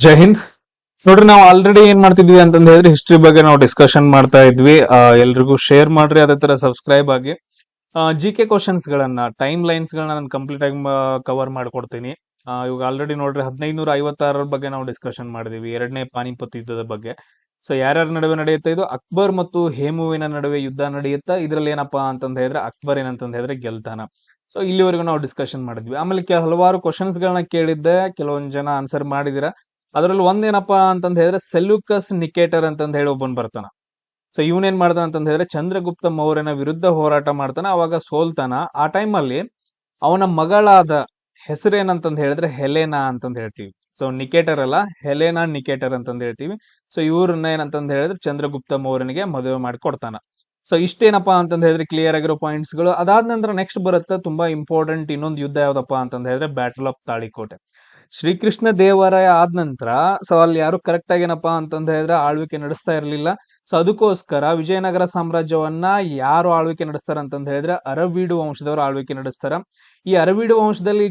ಜೈ ಹಿಂದ್. ನೋಡ್ರಿ, ನಾವು ಆಲ್ರೆಡಿ ಏನ್ ಮಾಡ್ತಿದ್ವಿ ಅಂತಂದ ಹೇಳಿದ್ರೆ ಹಿಸ್ಟ್ರಿ ಬಗ್ಗೆ ನಾವು ಡಿಸ್ಕಷನ್ ಮಾಡ್ತಾ ಇದ್ವಿ. ಎಲ್ರಿಗೂ ಶೇರ್ ಮಾಡ್ರಿ, ಅದೇ ತರ ಸಬ್ಸ್ಕ್ರೈಬ್ ಆಗಿ. ಜಿ ಕೆ ಕ್ವಶನ್ಸ್ ಗಳನ್ನ, ಟೈಮ್ ಲೈನ್ಸ್ ಗಳನ್ನ ನಾನು ಕಂಪ್ಲೀಟ್ ಆಗಿ ಕವರ್ ಮಾಡ್ಕೊಡ್ತೀನಿ. ಇವಾಗ ಆಲ್ರೆಡಿ ನೋಡ್ರಿ 1556 ಬಗ್ಗೆ ನಾವು ಡಿಸ್ಕಷನ್ ಮಾಡಿದೀವಿ, ಎರಡನೇ ಪಾನಿಪತ್ ಯುದ್ಧದ ಬಗ್ಗೆ. ಸೊ ಯಾರ್ಯಾರ ನಡುವೆ ನಡೆಯುತ್ತೆ ಇದು? ಅಕ್ಬರ್ ಮತ್ತು ಹೇಮುವಿನ ನಡುವೆ ಯುದ್ಧ ನಡೆಯುತ್ತಾ. ಇದ್ರಲ್ಲಿ ಏನಪ್ಪಾ ಅಂತಂದ ಹೇಳಿದ್ರೆ ಅಕ್ಬರ್ ಏನಂತಂದ ಹೇಳಿದ್ರೆ ಗೆಲ್ತಾನ. ಸೊ ಇಲ್ಲಿವರೆಗೂ ನಾವು ಡಿಸ್ಕಷನ್ ಮಾಡಿದ್ವಿ. ಆಮೇಲೆ ಹಲವಾರು ಕ್ವಶನ್ಸ್ ಗಳನ್ನ ಕೇಳಿದ್ದೆ, ಕೆಲವೊಂದ್ ಜನ ಆನ್ಸರ್ ಮಾಡಿದಿರ. ಅದ್ರಲ್ಲಿ ಒಂದೇನಪ್ಪಾ ಅಂತಂದ ಹೇಳಿದ್ರೆ ಸೆಲ್ಯೂಕಸ್ ನಿಕೇಟರ್ ಅಂತಂದ ಹೇಳಿ ಒಬ್ಬನ್ ಬರ್ತಾನ. ಸೊ ಇವನೇನ್ ಮಾಡ್ತಾನ ಅಂತಂದ ಹೇಳಿದ್ರೆ ಚಂದ್ರಗುಪ್ತ ಮೌರ್ಯನ ವಿರುದ್ಧ ಹೋರಾಟ ಮಾಡ್ತಾನ, ಅವಾಗ ಸೋಲ್ತಾನ. ಆ ಟೈಮ್ ಅಲ್ಲಿ ಅವನ ಮಗಳಾದ ಹೆಸರೇನಂತಂದ ಹೇಳಿದ್ರೆ ಹೆಲೆನಾ ಅಂತಂದ ಹೇಳ್ತೀವಿ. ಸೊ ನಿಕೇಟರ್ ಅಲ್ಲ, ಹೆಲೆನಾ ನಿಕೇಟರ್ ಅಂತಂದ ಹೇಳ್ತೀವಿ. ಸೊ ಇವ್ರನ್ನ ಏನಂತಂದ ಹೇಳಿದ್ರೆ ಚಂದ್ರಗುಪ್ತ ಮೌರ್ಯನಿಗೆ ಮದುವೆ ಮಾಡಿ ಕೊಡ್ತಾನ. ಸೊ ಇಷ್ಟೇನಪ್ಪಾ ಅಂತಂದ ಹೇಳಿದ್ರೆ ಕ್ಲಿಯರ್ ಆಗಿರೋ ಪಾಯಿಂಟ್ಸ್ ಗಳು. ಅದಾದ ನಂತರ ನೆಕ್ಸ್ಟ್ ಬರುತ್ತೆ ತುಂಬಾ ಇಂಪಾರ್ಟೆಂಟ್ ಇನ್ನೊಂದು ಯುದ್ಧ ಯಾವ್ದಪ್ಪಾ ಅಂತಂದ ಹೇಳಿದ್ರೆ ಬ್ಯಾಟಲ್ ಆಫ್ ತಾಳಿಕೋಟೆ. ಶ್ರೀಕೃಷ್ಣ ದೇವರಾಯ ಆದ ನಂತರ ಸೊ ಅಲ್ಲಿ ಯಾರು ಕರೆಕ್ಟ್ ಆಗಿ ಏನಪ್ಪಾ ಅಂತಂದ ಹೇಳಿದ್ರೆ ಆಳ್ವಿಕೆ ನಡೆಸ್ತಾ ಇರಲಿಲ್ಲ. ಸೊ ಅದಕ್ಕೋಸ್ಕರ ವಿಜಯನಗರ ಸಾಮ್ರಾಜ್ಯವನ್ನ ಯಾರು ಆಳ್ವಿಕೆ ನಡೆಸ್ತಾರ ಅಂತಂದ ಹೇಳಿದ್ರೆ ಅರವೀಡು ವಂಶದವರು ಆಳ್ವಿಕೆ ನಡೆಸ್ತಾರ. ಈ ಅರವೀಡು ವಂಶದಲ್ಲಿ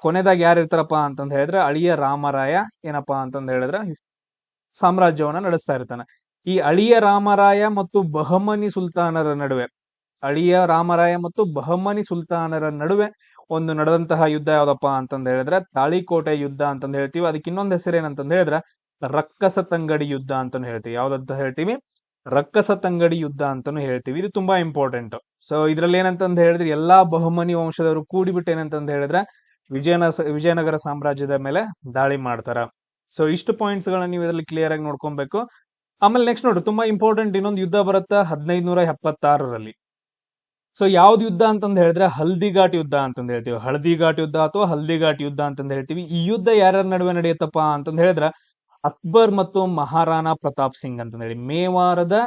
ಕೊನೆದಾಗಿ ಯಾರು ಇರ್ತಾರಪ್ಪ ಅಂತಂದ ಹೇಳಿದ್ರೆ ಅಳಿಯ ರಾಮರಾಯ ಏನಪ್ಪಾ ಅಂತಂದ ಹೇಳಿದ್ರೆ ಸಾಮ್ರಾಜ್ಯವನ್ನ ನಡೆಸ್ತಾ ಇರ್ತಾನೆ. ಈ ಅಳಿಯ ರಾಮರಾಯ ಮತ್ತು ಬಹಮನಿ ಸುಲ್ತಾನರ ನಡುವೆ, ಅಳಿಯ ರಾಮರಾಯ ಮತ್ತು ಬಹಮನಿ ಸುಲ್ತಾನರ ನಡುವೆ ಒಂದು ನಡೆದಂತಹ ಯುದ್ಧ ಯಾವ್ದಪ್ಪ ಅಂತಂದ ಹೇಳಿದ್ರೆ ತಾಳಿಕೋಟೆ ಯುದ್ಧ ಅಂತಂದ ಹೇಳ್ತೀವಿ. ಅದಕ್ಕೆ ಇನ್ನೊಂದು ಹೆಸರು ಏನಂತಂದ ಹೇಳಿದ್ರೆ ರಕ್ಕಸ ತಂಗಡಿ ಯುದ್ಧ ಅಂತಾನು ಹೇಳ್ತೀವಿ. ಯಾವ್ದಂತ ಹೇಳ್ತೀವಿ? ರಕ್ಕಸ ತಂಗಡಿ ಯುದ್ಧ ಅಂತಾನು ಹೇಳ್ತೀವಿ. ಇದು ತುಂಬಾ ಇಂಪಾರ್ಟೆಂಟ್. ಸೊ ಇದ್ರಲ್ಲಿ ಏನಂತಂದ ಹೇಳಿದ್ರೆ ಎಲ್ಲಾ ಬಹುಮನಿ ವಂಶದವರು ಕೂಡಿಬಿಟ್ಟು ಏನಂತಂದ ಹೇಳಿದ್ರೆ ವಿಜಯನಗರ ಸಾಮ್ರಾಜ್ಯದ ಮೇಲೆ ದಾಳಿ ಮಾಡ್ತಾರ. ಸೊ ಇಷ್ಟು ಪಾಯಿಂಟ್ಸ್ ಗಳನ್ನ ನೀವು ಇದರಲ್ಲಿ ಕ್ಲಿಯರ್ ಆಗಿ ನೋಡ್ಕೊಬೇಕು. ಆಮೇಲೆ ನೆಕ್ಸ್ಟ್ ನೋಡ್ರಿ, ತುಂಬಾ ಇಂಪಾರ್ಟೆಂಟ್ ಇನ್ನೊಂದು ಯುದ್ಧ ಬರುತ್ತಾ 1576ರಲ್ಲಿ. ಸೊ ಯಾವ್ದು ಯುದ್ಧ ಅಂತಂದ ಹೇಳಿದ್ರೆ ಹಲ್ದಿಘಾಟ್ ಯುದ್ಧ ಅಂತಂದ ಹೇಳ್ತೀವಿ. ಹಳದಿಘಾಟ್ ಯುದ್ಧ ಅಥವಾ ಹಲ್ದಿಘಾಟ್ ಯುದ್ಧ ಅಂತಂದ ಹೇಳ್ತೀವಿ. ಈ ಯುದ್ಧ ಯಾರ್ಯಾರ ನಡುವೆ ನಡೆಯುತ್ತಪ್ಪ ಅಂತಂದ ಹೇಳಿದ್ರೆ ಅಕ್ಬರ್ ಮತ್ತು ಮಹಾರಾಣಾ ಪ್ರತಾಪ್ ಸಿಂಗ್ ಅಂತಂದ ಹೇಳಿ, ಮೇವಾರದ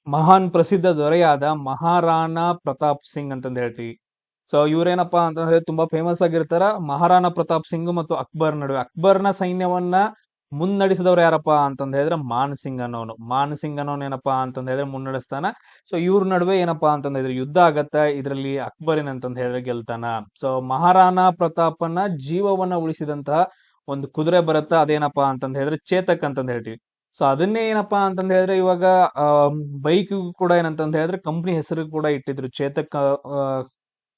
ಮಹಾನ್ ಪ್ರಸಿದ್ಧ ದೊರೆಯಾದ ಮಹಾರಾಣಾ ಪ್ರತಾಪ್ ಸಿಂಗ್ ಅಂತಂದ ಹೇಳ್ತೀವಿ. ಸೊ ಇವ್ರೇನಪ್ಪಾ ಅಂತಂದ್ರೆ ತುಂಬಾ ಫೇಮಸ್ ಆಗಿರ್ತಾರ. ಮಹಾರಾಣಾ ಪ್ರತಾಪ್ ಸಿಂಗ್ ಮತ್ತು ಅಕ್ಬರ್ ನಡುವೆ, ಅಕ್ಬರ್ನ ಸೈನ್ಯವನ್ನ ಮುನ್ನಡೆಸಿದವ್ರು ಯಾರಪ್ಪಾ ಅಂತಂದ ಹೇಳಿದ್ರೆ ಮಾನ್ಸಿಂಗ್ ಅನ್ನೋನು ಏನಪ್ಪಾ ಅಂತಂದ ಹೇಳಿದ್ರೆ ಮುನ್ನಡೆಸ್ತಾನ. ಸೊ ಇವ್ರ ನಡುವೆ ಏನಪ್ಪಾ ಅಂತಂದ ಹೇಳಿದ್ರೆ ಯುದ್ಧ ಆಗತ್ತ. ಇದರಲ್ಲಿ ಅಕ್ಬರ್ ಏನಂತಂದ ಹೇಳಿದ್ರೆ ಗೆಲ್ತಾನ. ಸೊ ಮಹಾರಾಣಾ ಪ್ರತಾಪನ ಜೀವವನ್ನ ಉಳಿಸಿದಂತಹ ಒಂದು ಕುದುರೆ ಬರುತ್ತ, ಅದೇನಪ್ಪಾ ಅಂತಂದ ಹೇಳಿದ್ರೆ ಚೇತಕ್ ಅಂತಂದ ಹೇಳ್ತೀವಿ. ಸೊ ಅದನ್ನೇ ಏನಪ್ಪಾ ಅಂತಂದ ಹೇಳಿದ್ರೆ ಇವಾಗ ಬೈಕ್ ಕೂಡ ಏನಂತಂದ ಹೇಳಿದ್ರೆ ಕಂಪ್ನಿ ಹೆಸರು ಕೂಡ ಇಟ್ಟಿದ್ರು, ಚೇತಕ್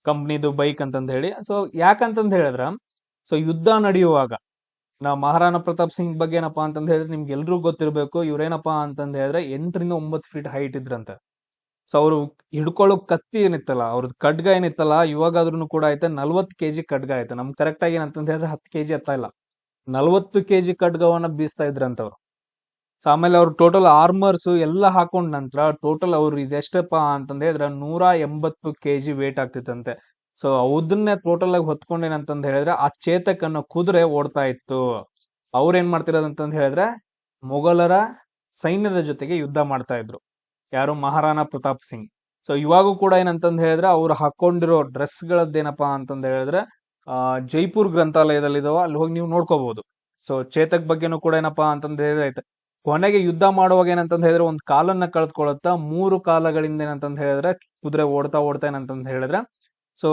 ಕಂಪ್ನಿದು ಬೈಕ್ ಅಂತಂದ ಹೇಳಿ. ಸೊ ಯಾಕಂತಂದ ಹೇಳಿದ್ರ, ಸೊ ಯುದ್ಧ ನಡೆಯುವಾಗ ನಾವು ಮಹಾರಾಣಾ ಪ್ರತಾಪ್ ಸಿಂಗ್ ಬಗ್ಗೆ ಏನಪ್ಪಾ ಅಂತಂದ ಹೇಳಿದ್ರೆ ನಿಮ್ಗೆ ಎಲ್ರಿಗೂ ಗೊತ್ತಿರ್ಬೇಕು. ಇವ್ರೇನಪ್ಪಾ ಅಂತಂದ ಹೇಳಿದ್ರೆ 8 ರಿಂದ 9 ಫೀಟ್ ಹೈಟ್ ಇದ್ರಂತೆ. ಸೊ ಅವ್ರು ಹಿಡ್ಕೊಳ್ಳೋ ಕತ್ತಿ ಏನಿತ್ತಲ್ಲ, ಅವ್ರದ್ದು ಖಡ್ಗ ಏನಿತ್ತಲ್ಲ, ಇವಾಗಾದ್ರೂ ಕೂಡ ಆಯ್ತಾ 40 kg ಖಡ್ಗ ಆಯ್ತು. ನಮ್ ಕರೆಕ್ಟ್ ಆಗಿ ಏನಂತಂದ ಹೇಳಿದ್ರೆ 10 kg ಎತ್ತ ಇಲ್ಲ, 40 kg ಖಡ್ಗವನ್ನ ಬೀಸ್ತಾ ಇದ್ರಂತವ್ರು. ಸೊ ಆಮೇಲೆ ಅವ್ರು ಟೋಟಲ್ ಆರ್ಮರ್ಸ್ ಎಲ್ಲ ಹಾಕೊಂಡ್ ನಂತರ ಟೋಟಲ್ ಅವ್ರು ಇದೆಷ್ಟಪ್ಪ ಅಂತಂದ ಹೇಳಿದ್ರೆ 180 kg ವೇಟ್ ಆಗ್ತಿತ್ತಂತೆ. ಸೊ ಅದನ್ನೇ ಟೋಟಲ್ ಆಗಿ ಹೊತ್ಕೊಂಡ್ ಏನಂತಂದ ಹೇಳಿದ್ರೆ ಆ ಚೇತಕ್ ಅನ್ನೋ ಕುದುರೆ ಓಡ್ತಾ ಇತ್ತು. ಅವ್ರ ಏನ್ ಮಾಡ್ತಿರೋದಂತಂದ ಹೇಳಿದ್ರೆ ಮೊಘಲರ ಸೈನ್ಯದ ಜೊತೆಗೆ ಯುದ್ಧ ಮಾಡ್ತಾ ಇದ್ರು. ಯಾರು? ಮಹಾರಾಣಾ ಪ್ರತಾಪ್ ಸಿಂಗ್. ಸೊ ಇವಾಗೂ ಕೂಡ ಏನಂತಂದ ಹೇಳಿದ್ರೆ ಅವ್ರು ಹಾಕೊಂಡಿರೋ ಡ್ರೆಸ್ ಗಳದ್ದೇನಪ್ಪಾ ಅಂತಂದ ಹೇಳಿದ್ರೆ ಜೈಪುರ್ ಗ್ರಂಥಾಲಯದಲ್ಲಿ ಇದಾವ, ಅಲ್ಲಿ ಹೋಗಿ ನೀವು ನೋಡ್ಕೋಬಹುದು. ಸೊ ಚೇತಕ್ ಬಗ್ಗೆನೂ ಕೂಡ ಏನಪ್ಪಾ ಅಂತಂದ ಹೇಳಿದ್ರೆ ಕೊನೆಗೆ ಯುದ್ಧ ಮಾಡುವಾಗ ಏನಂತಂದ ಹೇಳಿದ್ರೆ ಒಂದ್ ಕಾಲನ್ನ ಕಳೆದುಕೊಳ್ಳುತ್ತಾ 3 ಕಾಲಗಳಿಂದ ಏನಂತಂದ ಹೇಳಿದ್ರೆ ಕುದುರೆ ಓಡ್ತಾ ಏನಂತಂದ ಹೇಳಿದ್ರೆ ಸೊ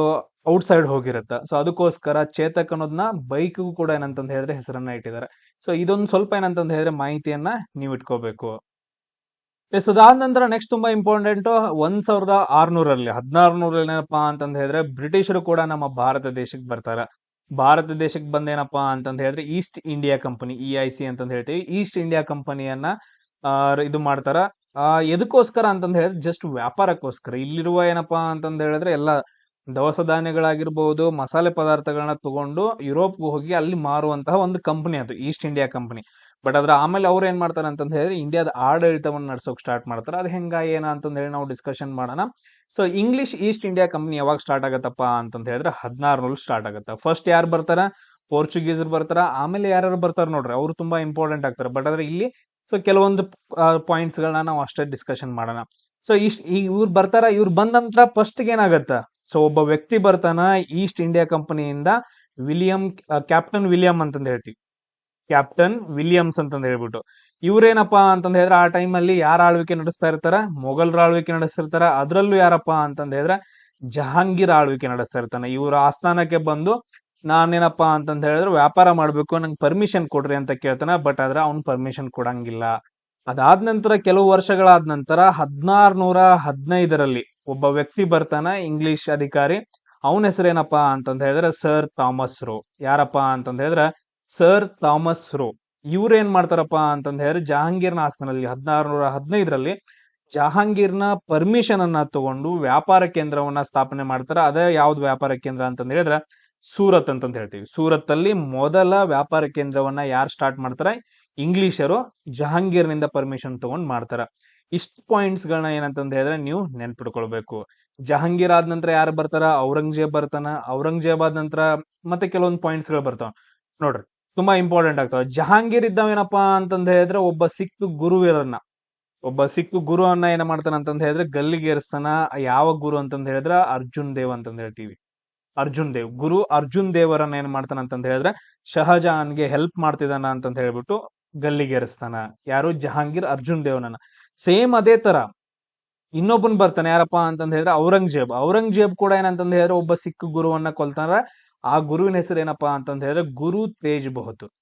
ಔಟ್ ಸೈಡ್ ಹೋಗಿರತ್ತ. ಸೊ ಅದಕ್ಕೋಸ್ಕರ ಚೇತಕ್ ಅನ್ನೋದನ್ನ ಬೈಕ್ಗೂ ಕೂಡ ಏನಂತಂದ ಹೇಳಿದ್ರೆ ಹೆಸರನ್ನ ಇಟ್ಟಿದ್ದಾರೆ. ಸೊ ಇದೊಂದು ಸ್ವಲ್ಪ ಏನಂತಂದ ಹೇಳಿದ್ರೆ ಮಾಹಿತಿಯನ್ನ ನೀವು ಇಟ್ಕೋಬೇಕು. ಎಸ್, ಅದಾದ ನಂತರ ನೆಕ್ಸ್ಟ್ ತುಂಬಾ ಇಂಪಾರ್ಟೆಂಟ್ 1600ರಲ್ಲಿ 1600ರಲ್ಲಿ ಏನಪ್ಪಾ ಅಂತಂದ ಹೇಳಿದ್ರೆ ಬ್ರಿಟಿಷರು ಕೂಡ ನಮ್ಮ ಭಾರತ ದೇಶಕ್ಕೆ ಬರ್ತಾರ. ಭಾರತ ದೇಶಕ್ಕೆ ಬಂದೇನಪ್ಪಾ ಅಂತಂದ ಹೇಳಿದ್ರೆ ಈಸ್ಟ್ ಇಂಡಿಯಾ ಕಂಪನಿ, EIC ಅಂತಂದ ಹೇಳ್ತೀವಿ. ಈಸ್ಟ್ ಇಂಡಿಯಾ ಕಂಪನಿಯನ್ನ ಇದು ಮಾಡ್ತಾರ. ಎದಕ್ಕೋಸ್ಕರ ಅಂತಂದ ಹೇಳಿದ್ರೆ ಜಸ್ಟ್ ವ್ಯಾಪಾರಕ್ಕೋಸ್ಕರ. ಇಲ್ಲಿರುವ ಏನಪ್ಪಾ ಅಂತಂದ ಹೇಳಿದ್ರೆ ಎಲ್ಲ ದವಸ ಧಾನ್ಯಗಳಾಗಿರ್ಬಹುದು, ಮಸಾಲೆ ಪದಾರ್ಥಗಳನ್ನ ತಗೊಂಡು ಯುರೋಪ್ಗೆ ಹೋಗಿ ಅಲ್ಲಿ ಮಾರುವಂತಹ ಒಂದು ಕಂಪನಿ ಅದು ಈಸ್ಟ್ ಇಂಡಿಯಾ ಕಂಪನಿ. ಬಟ್ ಅದ್ರ ಆಮೇಲೆ ಅವ್ರು ಏನ್ ಮಾಡ್ತಾರೆ ಅಂತಂದ ಹೇಳಿದ್ರೆ ಇಂಡಿಯಾದ ಆಡಳಿತವನ್ನ ನಡ್ಸೋಕ್ ಸ್ಟಾರ್ಟ್ ಮಾಡ್ತಾರೆ. ಅದು ಹೆಂಗ ಏನ ಅಂತಂದ ಹೇಳಿ ನಾವು ಡಿಸ್ಕಷನ್ ಮಾಡೋಣ. So English East India company ಯಾವಾಗ ಸ್ಟಾರ್ಟ್ ಆಗತ್ತಪ್ಪ ಅಂತಂದ ಹೇಳಿದ್ರೆ 1600 ಸ್ಟಾರ್ಟ್ ಆಗತ್ತ. ಫಸ್ಟ್ ಯಾರು ಬರ್ತಾರ? ಪೋರ್ಚುಗೀಸರು ಬರ್ತಾರ. ಆಮೇಲೆ ಯಾರು ಬರ್ತಾರ ನೋಡ್ರಿ, ಅವ್ರು ತುಂಬಾ ಇಂಪಾರ್ಟೆಂಟ್ ಆಗ್ತಾರೆ. ಬಟ್ ಆದ್ರೆ ಇಲ್ಲಿ ಸೊ ಕೆಲವೊಂದು ಪಾಯಿಂಟ್ಸ್ ಗಳನ್ನ ನಾವು ಅಷ್ಟೇ ಡಿಸ್ಕಷನ್ ಮಾಡೋಣ. ಸೊ ಇವ್ರು ಬರ್ತಾರ. ಇವ್ರು ಬಂದ ನಂತರ ಫಸ್ಟ್ ಏನಾಗತ್ತ, ಸೊ ಒಬ್ಬ ವ್ಯಕ್ತಿ ಬರ್ತಾನ ಈಸ್ಟ್ ಇಂಡಿಯಾ ಕಂಪನಿಯಿಂದ, ಕ್ಯಾಪ್ಟನ್ ವಿಲಿಯಂ ಅಂತಂದ ಹೇಳ್ತೀವಿ. ಕ್ಯಾಪ್ಟನ್ ವಿಲಿಯಮ್ಸ್ ಅಂತಂದ ಹೇಳ್ಬಿಟ್ಟು ಇವ್ರೇನಪ್ಪಾ ಅಂತಂದ ಹೇಳಿದ್ರೆ ಆ ಟೈಮ್ ಅಲ್ಲಿ ಯಾರ ಆಳ್ವಿಕೆ ನಡೆಸ್ತಾ ಇರ್ತಾರ? ಮೊಘಲರ ಆಳ್ವಿಕೆ ನಡೆಸ್ತಿರ್ತಾರ. ಅದ್ರಲ್ಲೂ ಯಾರಪ್ಪಾ ಅಂತಂದ ಹೇಳಿದ್ರೆ ಜಹಾಂಗೀರ್ ಆಳ್ವಿಕೆ ನಡೆಸ್ತಾ ಇರ್ತಾನೆ. ಇವ್ರ ಆಸ್ಥಾನಕ್ಕೆ ಬಂದು ನಾನೇನಪ್ಪಾ ಅಂತಂದ ಹೇಳಿದ್ರೆ ವ್ಯಾಪಾರ ಮಾಡ್ಬೇಕು, ನಂಗೆ ಪರ್ಮಿಷನ್ ಕೊಡ್ರಿ ಅಂತ ಕೇಳ್ತಾನ. ಬಟ್ ಆದ್ರೆ ಅವ್ನ್ ಪರ್ಮಿಷನ್ ಕೊಡಂಗಿಲ್ಲ. ಅದಾದ ನಂತರ ಕೆಲವು ವರ್ಷಗಳಾದ ನಂತರ 1615ರಲ್ಲಿ ಒಬ್ಬ ವ್ಯಕ್ತಿ ಬರ್ತಾನ, ಇಂಗ್ಲಿಷ್ ಅಧಿಕಾರಿ. ಅವನ ಹೆಸರೇನಪ್ಪಾ ಅಂತಂದ ಹೇಳಿದ್ರೆ ಸರ್ ಥಾಮಸ್ ರೋ. ಯಾರಪ್ಪಾ ಅಂತಂದ ಹೇಳಿದ್ರೆ ಸರ್ ಥಾಮಸ್ ರೋ. ಇವ್ರು ಏನ್ ಮಾಡ್ತಾರಪ್ಪಾ ಅಂತಂದ ಹೇಳಿದ್ರೆ ಜಹಾಂಗೀರ್ನ ಆಸ್ಥಾನದಲ್ಲಿ 1615ರಲ್ಲಿ ಜಹಾಂಗೀರ್ನ ಪರ್ಮಿಷನ್ ಅನ್ನ ತಗೊಂಡು ವ್ಯಾಪಾರ ಕೇಂದ್ರವನ್ನ ಸ್ಥಾಪನೆ ಮಾಡ್ತಾರ. ಅದೇ ಯಾವ್ದು ವ್ಯಾಪಾರ ಕೇಂದ್ರ ಅಂತಂದ ಹೇಳಿದ್ರೆ ಸೂರತ್ ಅಂತಂತ ಹೇಳ್ತೀವಿ. ಸೂರತ್ ಅಲ್ಲಿ ಮೊದಲ ವ್ಯಾಪಾರ ಕೇಂದ್ರವನ್ನ ಯಾರು ಸ್ಟಾರ್ಟ್ ಮಾಡ್ತಾರ? ಇಂಗ್ಲಿಷರು ಜಹಾಂಗೀರ್ನಿಂದ ಪರ್ಮಿಷನ್ ತಗೊಂಡ್ ಮಾಡ್ತಾರ. ಇಷ್ಟು ಪಾಯಿಂಟ್ಸ್ ಗಳನ್ನ ಏನಂತಂದ ಹೇಳಿದ್ರೆ ನೀವು ನೆನ್ಪಿಟ್ಕೊಳ್ಬೇಕು. ಜಹಾಂಗೀರ್ ಆದ ನಂತರ ಯಾರು ಬರ್ತಾರ? ಔರಂಗಜೇಬ್ ಬರ್ತಾನ. ಔರಂಗಜೇಬ್ ಆದ ನಂತರ ಮತ್ತೆ ಕೆಲವೊಂದು ಪಾಯಿಂಟ್ಸ್ ಗಳು ಬರ್ತಾವ ನೋಡ್ರಿ, ತುಂಬಾ ಇಂಪಾರ್ಟೆಂಟ್ ಆಗ್ತಾವ. ಜಹಾಂಗೀರ್ ಇದ್ದವೇನಪ್ಪಾ ಅಂತಂದ ಹೇಳಿದ್ರೆ ಒಬ್ಬ ಸಿಖ್ ಗುರುವನ್ನ ಏನ ಮಾಡ್ತಾನ ಅಂತಂದ ಹೇಳಿದ್ರೆ ಗಲ್ಲಿಗೇರಿಸ್ತಾನ. ಯಾವ ಗುರು ಅಂತಂದ ಹೇಳಿದ್ರೆ ಅರ್ಜುನ್ ದೇವ್ ಅಂತಂದ ಹೇಳ್ತೀವಿ. ಗುರು ಅರ್ಜುನ್ ದೇವರನ್ನ ಏನ್ ಮಾಡ್ತಾನ ಅಂತಂದ ಹೇಳಿದ್ರೆ ಶಹಜಹಾನ್ಗೆ ಹೆಲ್ಪ್ ಮಾಡ್ತಿದಾನ ಅಂತಂತ ಹೇಳ್ಬಿಟ್ಟು ಗಲ್ಲಿಗೇರಿಸ್ತಾನ. ಯಾರು? ಜಹಾಂಗೀರ್ ಅರ್ಜುನ್ ದೇವನನ್ನ. ಸೇಮ್ ಅದೇ ತರ ಇನ್ನೊಬ್ಬನ್ ಬರ್ತಾನೆ. ಯಾರಪ್ಪಾ ಅಂತಂದ ಹೇಳಿದ್ರೆ ಔರಂಗಜೇಬ್ ಕೂಡ ಏನಂತಂದ ಹೇಳಿದ್ರೆ ಒಬ್ಬ ಸಿಖ್ ಗುರುವನ್ನ ಕೊಲ್ತಾರ. ಆ ಗುರುವಿನ ಹೆಸರು ಏನಪ್ಪಾ ಅಂತಂದ ಹೇಳಿದ್ರೆ ಗುರು ತೇಜ್ ಬಹದ್ದೂರ್.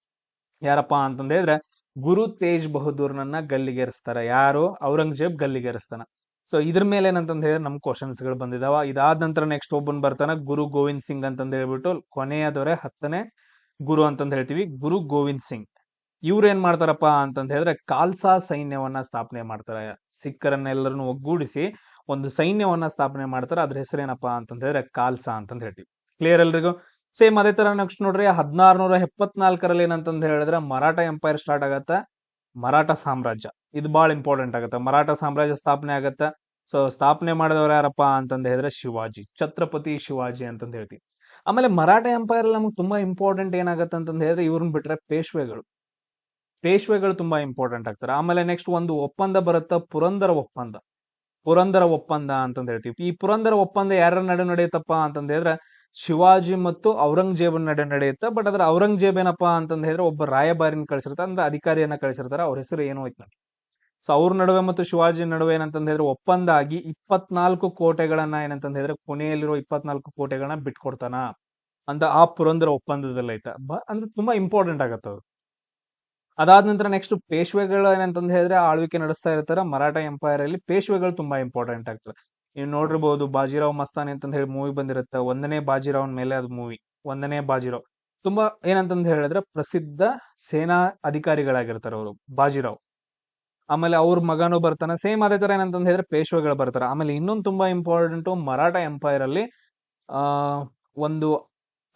ಯಾರಪ್ಪಾ ಅಂತಂದ ಹೇಳಿದ್ರೆ ಗುರು ತೇಜ್ ಬಹದ್ದೂರ್ನನ್ನ ಗಲ್ಲಿಗೇರಿಸ್ತಾರ. ಯಾರು? ಔರಂಗಜೇಬ್ ಗಲ್ಲಿಗೇರಿಸ್ತಾನ. ಸೊ ಇದ್ರ ಮೇಲೆ ಏನಂತಂದ ಹೇಳಿದ್ರೆ ನಮ್ ಕ್ವಶನ್ಸ್ ಗಳು ಬಂದಿದಾವ. ಇದಾದ ನಂತರ ನೆಕ್ಸ್ಟ್ ಒಬ್ಬನ್ ಬರ್ತಾನ ಗುರು ಗೋವಿಂದ್ ಸಿಂಗ್ ಅಂತಂದ ಹೇಳ್ಬಿಟ್ಟು, ಕೊನೆಯ ದೊರೆ 10ನೇ ಗುರು ಅಂತಂದ ಹೇಳ್ತೀವಿ, ಗುರು ಗೋವಿಂದ್ ಸಿಂಗ್. ಇವ್ರು ಏನ್ ಮಾಡ್ತಾರಪ್ಪ ಅಂತಂದ ಹೇಳಿದ್ರೆ ಖಾಲ್ಸಾ ಸೈನ್ಯವನ್ನ ಸ್ಥಾಪನೆ ಮಾಡ್ತಾರ. ಸಿಖ್ಖರನ್ನೆಲ್ಲರನ್ನು ಒಗ್ಗೂಡಿಸಿ ಒಂದು ಸೈನ್ಯವನ್ನ ಸ್ಥಾಪನೆ ಮಾಡ್ತಾರ. ಅದ್ರ ಹೆಸರೇನಪ್ಪಾ ಅಂತಂದ ಹೇಳಿದ್ರೆ ಖಾಲ್ಸಾ ಅಂತಂದ ಹೇಳ್ತೀವಿ. ಕ್ಲಿಯರ್ ಎಲ್ರಿಗೂ? ಸೇಮ್ ಅದೇ ತರ ನೆಕ್ಸ್ಟ್ ನೋಡ್ರಿ 1674ರಲ್ಲಿ ಏನಂತಂದ ಹೇಳಿದ್ರೆ ಮರಾಠ ಎಂಪೈರ್ ಸ್ಟಾರ್ಟ್ ಆಗತ್ತ. ಮರಾಠ ಸಾಮ್ರಾಜ್ಯ ಇದು ಬಹಳ ಇಂಪಾರ್ಟೆಂಟ್ ಆಗತ್ತ. ಮರಾಠ ಸಾಮ್ರಾಜ್ಯ ಸ್ಥಾಪನೆ ಆಗತ್ತ. ಸೊ ಸ್ಥಾಪನೆ ಮಾಡಿದವ್ರು ಯಾರಪ್ಪಾ ಅಂತಂದ ಹೇಳಿದ್ರೆ ಶಿವಾಜಿ, ಛತ್ರಪತಿ ಶಿವಾಜಿ ಅಂತಂದ ಹೇಳ್ತೀವಿ. ಆಮೇಲೆ ಮರಾಠ ಎಂಪೈರ್ ಅಲ್ಲಿ ನಮ್ಗೆ ತುಂಬಾ ಇಂಪಾರ್ಟೆಂಟ್ ಏನಾಗತ್ತೆ ಅಂತಂದ ಹೇಳಿದ್ರೆ ಇವ್ರನ್ನ ಬಿಟ್ರೆ ಪೇಶ್ವೆಗಳು ತುಂಬಾ ಇಂಪಾರ್ಟೆಂಟ್ ಆಗ್ತಾರೆ. ಆಮೇಲೆ ನೆಕ್ಸ್ಟ್ ಒಂದು ಒಪ್ಪಂದ ಬರುತ್ತ, ಪುರಂದರ ಒಪ್ಪಂದ ಅಂತಂದ ಹೇಳ್ತೀವಿ. ಈ ಪುರಂದರ ಒಪ್ಪಂದ ಯಾರ ನಡೆ ನಡೆಯುತ್ತಪ್ಪ ಅಂತಂದ ಹೇಳಿದ್ರೆ ಶಿವಾಜಿ ಮತ್ತು ಔರಂಗಜೇಬ್ ನಡೆ ನಡೆಯುತ್ತೆ. ಬಟ್ ಅದ್ರ ಔರಂಗಜೇಬ್ ಏನಪ್ಪಾ ಅಂತಂದ ಹೇಳಿದ್ರೆ ಒಬ್ಬ ರಾಯಭಾರಿನ ಕಳಿಸಿರ್ತಾರೆ, ಅಂದ್ರೆ ಅಧಿಕಾರಿಯನ್ನ ಕಳಿಸಿರ್ತಾರೆ. ಅವ್ರ ಹೆಸರು ಏನೋ ಐತ್ ನೋಡಿ. ಸೊ ಅವ್ರ ನಡುವೆ ಮತ್ತು ಶಿವಾಜಿ ನಡುವೆ ಏನಂತಂದ ಹೇಳಿದ್ರೆ ಒಪ್ಪಂದ ಆಗಿ 24 ಕೋಟೆಗಳನ್ನ ಏನಂತಂದ ಹೇಳಿದ್ರೆ ಕೊನೆಯಲ್ಲಿರೋ 24 ಕೋಟೆಗಳನ್ನ ಬಿಟ್ಕೊಡ್ತಾನ ಅಂತ ಆ ಪುರಂದರ ಒಪ್ಪಂದದಲ್ಲಿ ಐತ. ಅಂದ್ರೆ ತುಂಬಾ ಇಂಪಾರ್ಟೆಂಟ್ ಆಗತ್ತ ಅದು. ಅದಾದ ನಂತರ ನೆಕ್ಸ್ಟ್ ಪೇಶ್ವೆಗಳು ಏನಂತಂದ ಹೇಳಿದ್ರೆ ಆಳ್ವಿಕೆ ನಡೆಸ್ತಾ ಇರ್ತಾರ. ಮರಾಠ ಎಂಪೈರ್ ಅಲ್ಲಿ ಪೇಶ್ವೆಗಳು ತುಂಬಾ ಇಂಪಾರ್ಟೆಂಟ್ ಆಗ್ತದೆ. ನೀವು ನೋಡಿರ್ಬಹುದು ಬಾಜಿರಾವ್ ಮಸ್ತಾನಿ ಅಂತಂದ ಹೇಳಿ ಮೂವಿ ಬಂದಿರುತ್ತೆ. 1ನೇ ಬಾಜಿರಾವ್ನ ಮೇಲೆ ಅದು ಮೂವಿ. 1ನೇ ಬಾಜಿರಾವ್ ತುಂಬಾ ಏನಂತಂದ ಹೇಳಿದ್ರೆ ಪ್ರಸಿದ್ಧ ಸೇನಾ ಅಧಿಕಾರಿಗಳಾಗಿರ್ತಾರೆ ಅವರು, ಬಾಜಿರಾವ್. ಆಮೇಲೆ ಅವ್ರ ಮಗನು ಬರ್ತಾನೆ. ಸೇಮ್ ಅದೇ ತರ ಏನಂತಂದ ಹೇಳಿದ್ರೆ ಪೇಶ್ವೆಗಳು ಬರ್ತಾರೆ. ಆಮೇಲೆ ಇನ್ನೊಂದು ತುಂಬಾ ಇಂಪಾರ್ಟೆಂಟ್, ಮರಾಠ ಎಂಪೈರ್ ಅಲ್ಲಿ ಆ ಒಂದು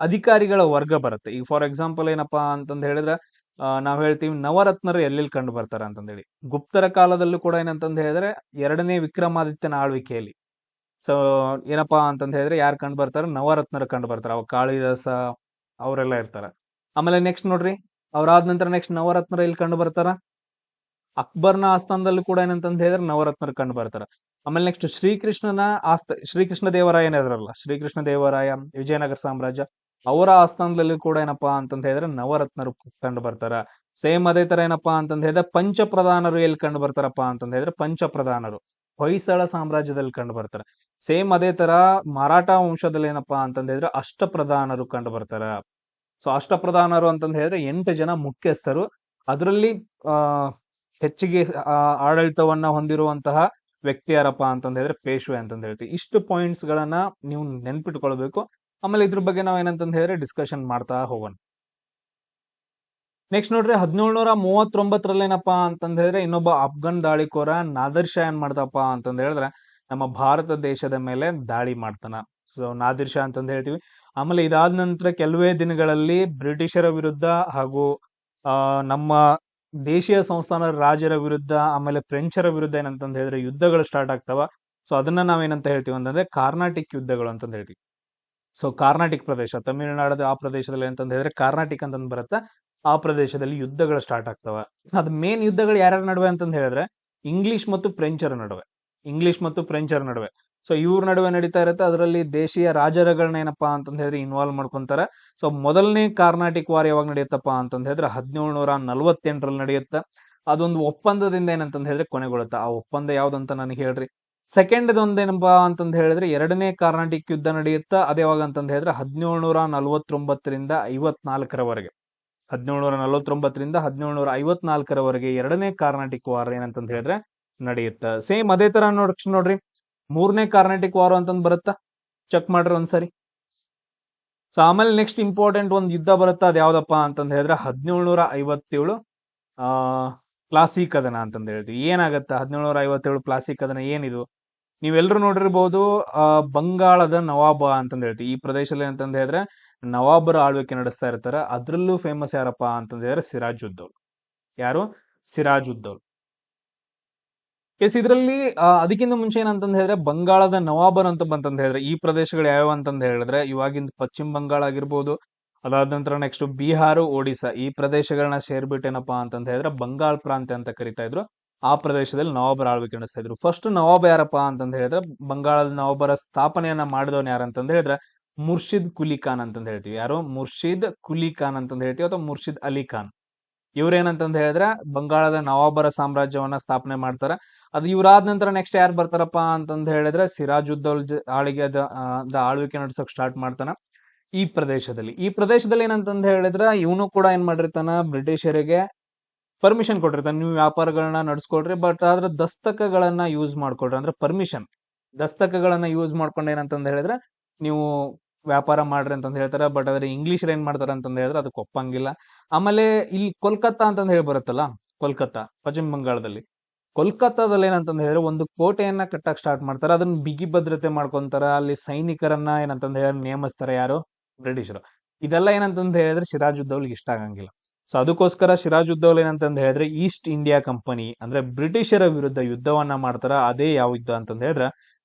ಅಧಿಕಾರಿಗಳ ವರ್ಗ ಬರುತ್ತೆ. ಈಗ ಫಾರ್ ಎಕ್ಸಾಂಪಲ್ ಏನಪ್ಪಾ ಅಂತಂದ ಹೇಳಿದ್ರೆ ನಾವ್ ಹೇಳ್ತೀವಿ ನವರತ್ನರು ಎಲ್ಲೆಲ್ಲಿ ಕಂಡು ಬರ್ತಾರ ಅಂತಂದೇಳಿ. ಗುಪ್ತರ ಕಾಲದಲ್ಲೂ ಕೂಡ ಏನಂತಂದ ಹೇಳಿದ್ರೆ 2ನೇ ವಿಕ್ರಮಾದಿತ್ಯನ ಆಳ್ವಿಕೆಯಲ್ಲಿ ಸೊ ಏನಪ್ಪಾ ಅಂತಂದ ಹೇಳಿದ್ರೆ ಯಾರು ಕಂಡು ಬರ್ತಾರ? ನವರತ್ನರು ಕಂಡು ಬರ್ತಾರ. ಅವ ಕಾಳಿದಾಸ ಅವರೆಲ್ಲ ಇರ್ತಾರ. ಆಮೇಲೆ ನೆಕ್ಸ್ಟ್ ನೋಡ್ರಿ, ಅವ್ರಾದ ನಂತರ ನೆಕ್ಸ್ಟ್ ನವರತ್ನರು ಎಲ್ಲಿ ಕಂಡು ಬರ್ತಾರ? ಅಕ್ಬರ್ನ ಆಸ್ಥಾನದಲ್ಲೂ ಕೂಡ ಏನಂತಂದ ಹೇಳಿದ್ರೆ ನವರತ್ನರು ಕಂಡು ಬರ್ತಾರ. ಆಮೇಲೆ ನೆಕ್ಸ್ಟ್ ಶ್ರೀಕೃಷ್ಣ ದೇವರಾಯ ಏನಿದ್ರಲ್ಲ, ಶ್ರೀಕೃಷ್ಣ ದೇವರಾಯ ವಿಜಯನಗರ ಸಾಮ್ರಾಜ್ಯ, ಅವರ ಆಸ್ಥಾನದಲ್ಲಿ ಕೂಡ ಏನಪ್ಪಾ ಅಂತಂದ ಹೇಳಿದ್ರೆ ನವರತ್ನರು ಕಂಡು ಬರ್ತಾರ. ಸೇಮ್ ಅದೇ ತರ ಏನಪ್ಪಾ ಅಂತಂದ ಹೇಳಿದ್ರೆ ಪಂಚಪ್ರಧಾನರು ಎಲ್ಲಿ ಕಂಡು ಬರ್ತಾರಪ್ಪ ಅಂತಂದ ಹೇಳಿದ್ರೆ ಪಂಚಪ್ರಧಾನರು ಹೊಯ್ಸಳ ಸಾಮ್ರಾಜ್ಯದಲ್ಲಿ ಕಂಡು ಬರ್ತಾರೆ. ಸೇಮ್ ಅದೇ ತರ ಮರಾಠ ವಂಶದಲ್ಲಿ ಏನಪ್ಪಾ ಅಂತಂದ ಹೇಳಿದ್ರೆ ಅಷ್ಟಪ್ರಧಾನರು ಕಂಡು ಬರ್ತಾರ. ಸೊ ಅಷ್ಟಪ್ರಧಾನರು ಅಂತಂದ ಹೇಳಿದ್ರೆ 8 ಜನ ಮುಖ್ಯಸ್ಥರು. ಅದರಲ್ಲಿ ಹೆಚ್ಚಿಗೆ ಆಡಳಿತವನ್ನ ಹೊಂದಿರುವಂತಹ ವ್ಯಕ್ತಿ ಯಾರಪ್ಪ ಅಂತಂದ ಹೇಳಿದ್ರೆ ಪೇಶ್ವೆ ಅಂತಂದ ಹೇಳ್ತೀವಿ. ಇಷ್ಟು ಪಾಯಿಂಟ್ಸ್ ಗಳನ್ನ ನೀವು ನೆನ್ಪಿಟ್ಕೊಳ್ಬೇಕು. ಆಮೇಲೆ ಇದ್ರ ಬಗ್ಗೆ ನಾವ್ ಏನಂತಂದ ಹೇಳಿದ್ರೆ ಡಿಸ್ಕಷನ್ ಮಾಡ್ತಾ ಹೋಗೋಣ. ನೆಕ್ಸ್ಟ್ ನೋಡ್ರಿ 1739ರಲ್ಲಿ ಏನಪ್ಪಾ ಅಂತಂದ ಹೇಳಿದ್ರೆ ಇನ್ನೊಬ್ಬ ಅಫ್ಘನ್ ದಾಳಿಕೋರ ನಾದಿರ್ ಶಾ ಏನ್ ಮಾಡ್ತಪ್ಪ ಅಂತಂದ ಹೇಳಿದ್ರೆ ನಮ್ಮ ಭಾರತ ದೇಶದ ಮೇಲೆ ದಾಳಿ ಮಾಡ್ತಾನ. ಸೊ ನಾದಿರ್ ಶಾ ಅಂತಂದ ಹೇಳ್ತೀವಿ. ಆಮೇಲೆ ಇದಾದ ನಂತರ ಕೆಲವೇ ದಿನಗಳಲ್ಲಿ ಬ್ರಿಟಿಷರ ವಿರುದ್ಧ ಹಾಗೂ ನಮ್ಮ ದೇಶೀಯ ಸಂಸ್ಥಾನ ರಾಜರ ವಿರುದ್ಧ ಆಮೇಲೆ ಫ್ರೆಂಚರ ವಿರುದ್ಧ ಏನಂತಂದ ಹೇಳಿದ್ರೆ ಯುದ್ಧಗಳು ಸ್ಟಾರ್ಟ್ ಆಗ್ತಾವ. ಸೊ ಅದನ್ನ ನಾವೇನಂತ ಹೇಳ್ತೀವಿ ಅಂತಂದ್ರೆ ಕಾರ್ನಾಟಿಕ್ ಯುದ್ಧಗಳು ಅಂತಂದ ಹೇಳ್ತೀವಿ. ಸೊ ಕಾರ್ನಾಟಿಕ್ ಪ್ರದೇಶ, ತಮಿಳುನಾಡದ ಆ ಪ್ರದೇಶದಲ್ಲಿ ಅಂತಂದ ಹೇಳಿದ್ರೆ ಕಾರ್ನಾಟಿಕ್ ಅಂತಂದ್ ಬರುತ್ತೆ. ಆ ಪ್ರದೇಶದಲ್ಲಿ ಯುದ್ಧಗಳು ಸ್ಟಾರ್ಟ್ ಆಗ್ತವ. ಅದ್ ಮೇನ್ ಯುದ್ಧಗಳು ಯಾರ್ಯಾರ ನಡುವೆ ಅಂತಂದ ಹೇಳಿದ್ರೆ ಇಂಗ್ಲಿಷ್ ಮತ್ತು ಫ್ರೆಂಚರ ನಡುವೆ. ಸೊ ಇವ್ರ ನಡುವೆ ನಡೀತಾ ಇರುತ್ತೆ. ಅದರಲ್ಲಿ ದೇಶೀಯ ರಾಜರುಗಳನ್ನ ಏನಪ್ಪಾ ಅಂತಂದ ಹೇಳಿದ್ರೆ ಇನ್ವಾಲ್ವ್ ಮಾಡ್ಕೊಂತಾರ. ಸೊ ಮೊದಲನೇ ಕಾರ್ನಾಟಿಕ್ ವಾರ್ ಯಾವಾಗ ನಡೆಯುತ್ತಪ್ಪ ಅಂತಂದ ಹೇಳಿದ್ರೆ 1748ರಲ್ಲಿ ನಡೆಯುತ್ತೆ. ಅದೊಂದು ಒಪ್ಪಂದದಿಂದ ಏನಂತಂದ ಹೇಳಿದ್ರೆ ಕೊನೆಗೊಳ್ಳುತ್ತೆ. ಆ ಒಪ್ಪಂದ ಯಾವ್ದಂತ ನನಗೆ ಹೇಳ್ರಿ. ಸೆಕೆಂಡ್ ಒಂದೇನಪ್ಪಾ ಅಂತಂದ್ ಹೇಳಿದ್ರೆ ಎರಡನೇ ಕಾರ್ನಾಟಿಕ್ ಯುದ್ಧ ನಡೆಯುತ್ತ ಅದೇ ಯಾವಾಗ ಅಂತಂದ್ ಹೇಳಿದ್ರೆ 1749ರಿಂದ 54ರವರೆಗೆ 1749ರಿಂದ 1754ರವರೆಗೆ ಎರಡನೇ ಕಾರ್ನಾಟಿಕ್ ವಾರ್ ಏನಂತಂದ್ ಹೇಳಿದ್ರೆ ನಡೆಯುತ್ತ. ಸೇಮ್ ಅದೇ ತರ ನೋಡ್ರಿ ಮೂರನೇ ಕಾರ್ನಾಟಿಕ್ ವಾರ್ ಅಂತಂದ್ ಬರುತ್ತಾ, ಚೆಕ್ ಮಾಡ್ರಿ ಒಂದ್ಸರಿ. ಸೊ ಆಮೇಲೆ ನೆಕ್ಸ್ಟ್ ಇಂಪಾರ್ಟೆಂಟ್ ಒಂದು ಯುದ್ಧ ಬರುತ್ತಾ, ಅದ್ ಯಾವ್ದಪ್ಪ ಅಂತಂದ್ ಹೇಳಿದ್ರೆ 1757 ಪ್ಲಾಸಿ ಕದನ ಅಂತಂದ್ ಹೇಳ್ತೀವಿ. ಏನಾಗತ್ತ 1757 ಪ್ಲಾಸಿ ಕದನ ಏನಿದು? ನೀವೆಲ್ಲರೂ ನೋಡಿರ್ಬಹುದು, ಬಂಗಾಳದ ನವಾಬ ಅಂತಂದ್ ಹೇಳ್ತೀವಿ. ಈ ಪ್ರದೇಶದಲ್ಲಿ ಏನಂತಂದ್ ಹೇಳಿದ್ರೆ ನವಾಬರ ಆಳ್ವಿಕೆ ನಡೆಸ್ತಾ ಇರ್ತಾರ. ಅದ್ರಲ್ಲೂ ಫೇಮಸ್ ಯಾರಪ್ಪ ಅಂತಂದ್ ಹೇಳಿದ್ರೆ ಸಿರಾಜುದ್ದೌಲ್. ಯಾರು? ಸಿರಾಜುದ್ದೌಲ್. ಎಸ್, ಇದರಲ್ಲಿ ಅದಕ್ಕಿಂತ ಮುಂಚೆ ಏನಂತಂದ್ ಹೇಳಿದ್ರೆ ಬಂಗಾಳದ ನವಾಬರ್ ಅಂತ ಬಂತಂದ್ ಹೇಳಿದ್ರೆ ಈ ಪ್ರದೇಶಗಳು ಯಾವ್ಯಾವ ಅಂತಂದ್ ಹೇಳಿದ್ರೆ ಇವಾಗಿಂದ ಪಶ್ಚಿಮ ಬಂಗಾಳ ಆಗಿರ್ಬೋದು, ಅದಾದ ನಂತರ ನೆಕ್ಸ್ಟ್ ಬಿಹಾರ, ಒಡಿಶಾ ಈ ಪ್ರದೇಶಗಳನ್ನ ಸೇರ್ಬಿಟ್ಟು ಏನಪ್ಪಾ ಅಂತಂದ್ ಹೇಳಿದ್ರೆ ಬಂಗಾಳ ಪ್ರಾಂತ್ಯ ಅಂತ ಕರಿತಾ ಇದ್ರು. ಆ ಪ್ರದೇಶದಲ್ಲಿ ನವಾಬರ ಆಳ್ವಿಕೆ ನಡೆಸ್ತಾ ಇದ್ರು. ಫಸ್ಟ್ ನವಾಬ ಯಾರಪ್ಪ ಅಂತಂದ್ ಹೇಳಿದ್ರೆ ಬಂಗಾಳದ ನವಾಬರ ಸ್ಥಾಪನೆಯನ್ನ ಮಾಡಿದವನ್ ಯಾರಂತಂದ್ ಹೇಳಿದ್ರೆ ಮುರ್ಷಿದ್ ಕುಲಿ ಖಾನ್ ಅಂತಂದ್ ಹೇಳ್ತೀವಿ. ಯಾರು? ಮುರ್ಷಿದ್ ಕುಲಿ ಖಾನ್ ಅಂತಂದ್ ಹೇಳ್ತೀವಿ, ಅಥವಾ ಮುರ್ಷಿದ್ ಅಲಿ ಖಾನ್. ಇವ್ರೇನಂತಂದ್ ಹೇಳಿದ್ರೆ ಬಂಗಾಳದ ನವಾಬರ ಸಾಮ್ರಾಜ್ಯವನ್ನ ಸ್ಥಾಪನೆ ಮಾಡ್ತಾರ. ಅದು ಇವ್ರಾದ ನಂತರ ನೆಕ್ಸ್ಟ್ ಯಾರು ಬರ್ತಾರಪ್ಪ ಅಂತಂದ್ ಹೇಳಿದ್ರೆ ಸಿರಾಜುದ್ದೌಲ್ ಆಳ್ವಿಕೆ ನಡೆಸೋಕ್ ಸ್ಟಾರ್ಟ್ ಮಾಡ್ತಾನ ಈ ಪ್ರದೇಶದಲ್ಲಿ. ಈ ಪ್ರದೇಶದಲ್ಲಿ ಏನಂತಂದ್ ಹೇಳಿದ್ರೆ ಇವನು ಕೂಡ ಏನ್ ಮಾಡಿರ್ತಾನ, ಬ್ರಿಟಿಷರಿಗೆ ಪರ್ಮಿಷನ್ ಕೊಟ್ಟಿರ್ತಾನೆ, ನೀವು ವ್ಯಾಪಾರಗಳನ್ನ ನಡ್ಸ್ಕೊಳ್ರಿ, ಬಟ್ ಆದ್ರ ದಸ್ತಕಗಳನ್ನ ಯೂಸ್ ಮಾಡ್ಕೊಳ್ರಿ, ಅಂದ್ರೆ ಪರ್ಮಿಷನ್ ದಸ್ತಕಗಳನ್ನ ಯೂಸ್ ಮಾಡ್ಕೊಂಡು ಏನಂತಂದ್ ಹೇಳಿದ್ರೆ ನೀವು ವ್ಯಾಪಾರ ಮಾಡ್ರಿ ಅಂತಂದ್ ಹೇಳ್ತಾರ. ಬಟ್ ಆದ್ರೆ ಇಂಗ್ಲಿಷ್ ಏನ್ ಮಾಡ್ತಾರ ಅಂತಂದ್ ಹೇಳಿದ್ರೆ ಅದಕ್ಕೆ ಒಪ್ಪಂಗಿಲ್ಲ. ಆಮೇಲೆ ಇಲ್ಲಿ ಕೋಲ್ಕತ್ತಾ ಅಂತಂದ್ ಹೇಳಿ ಬರುತ್ತಲ್ಲ, ಕೋಲ್ಕತ್ತಾ ಪಶ್ಚಿಮ ಬಂಗಾಳದಲ್ಲಿ. ಕೋಲ್ಕತ್ತಾದಲ್ಲಿ ಏನಂತಂದ್ ಹೇಳಿದ್ರೆ ಒಂದು ಕೋಟೆಯನ್ನ ಕಟ್ಟಕ್ ಸ್ಟಾರ್ಟ್ ಮಾಡ್ತಾರೆ. ಅದನ್ನ ಬಿಗಿ ಭದ್ರತೆ ಮಾಡ್ಕೊಂತಾರ. ಅಲ್ಲಿ ಸೈನಿಕರನ್ನ ಏನಂತಂದ್ ಹೇಳಿದ್ರೆ ನೇಮಿಸ್ತಾರೆ. ಯಾರು? ಬ್ರಿಟಿಷರು. ಇದೆಲ್ಲ ಏನಂತಂದ್ ಹೇಳಿದ್ರೆ ಸಿರಾಜುದ್ದೌಲ್ಗೆ ಇಷ್ಟ ಆಗಂಗಿಲ್ಲ. ಸೊ ಅದಕ್ಕೋಸ್ಕರ ಸಿರಾಜುದ್ದೌಲ್ ಏನಂತಂದ್ ಹೇಳಿದ್ರೆ ಈಸ್ಟ್ ಇಂಡಿಯಾ ಕಂಪನಿ ಅಂದ್ರೆ ಬ್ರಿಟಿಷರ ವಿರುದ್ಧ ಯುದ್ಧವನ್ನ ಮಾಡ್ತಾರ. ಅದೇ ಯಾವ ಯುದ್ಧ ಅಂತಂದ್ ಹೇಳಿದ್ರೆ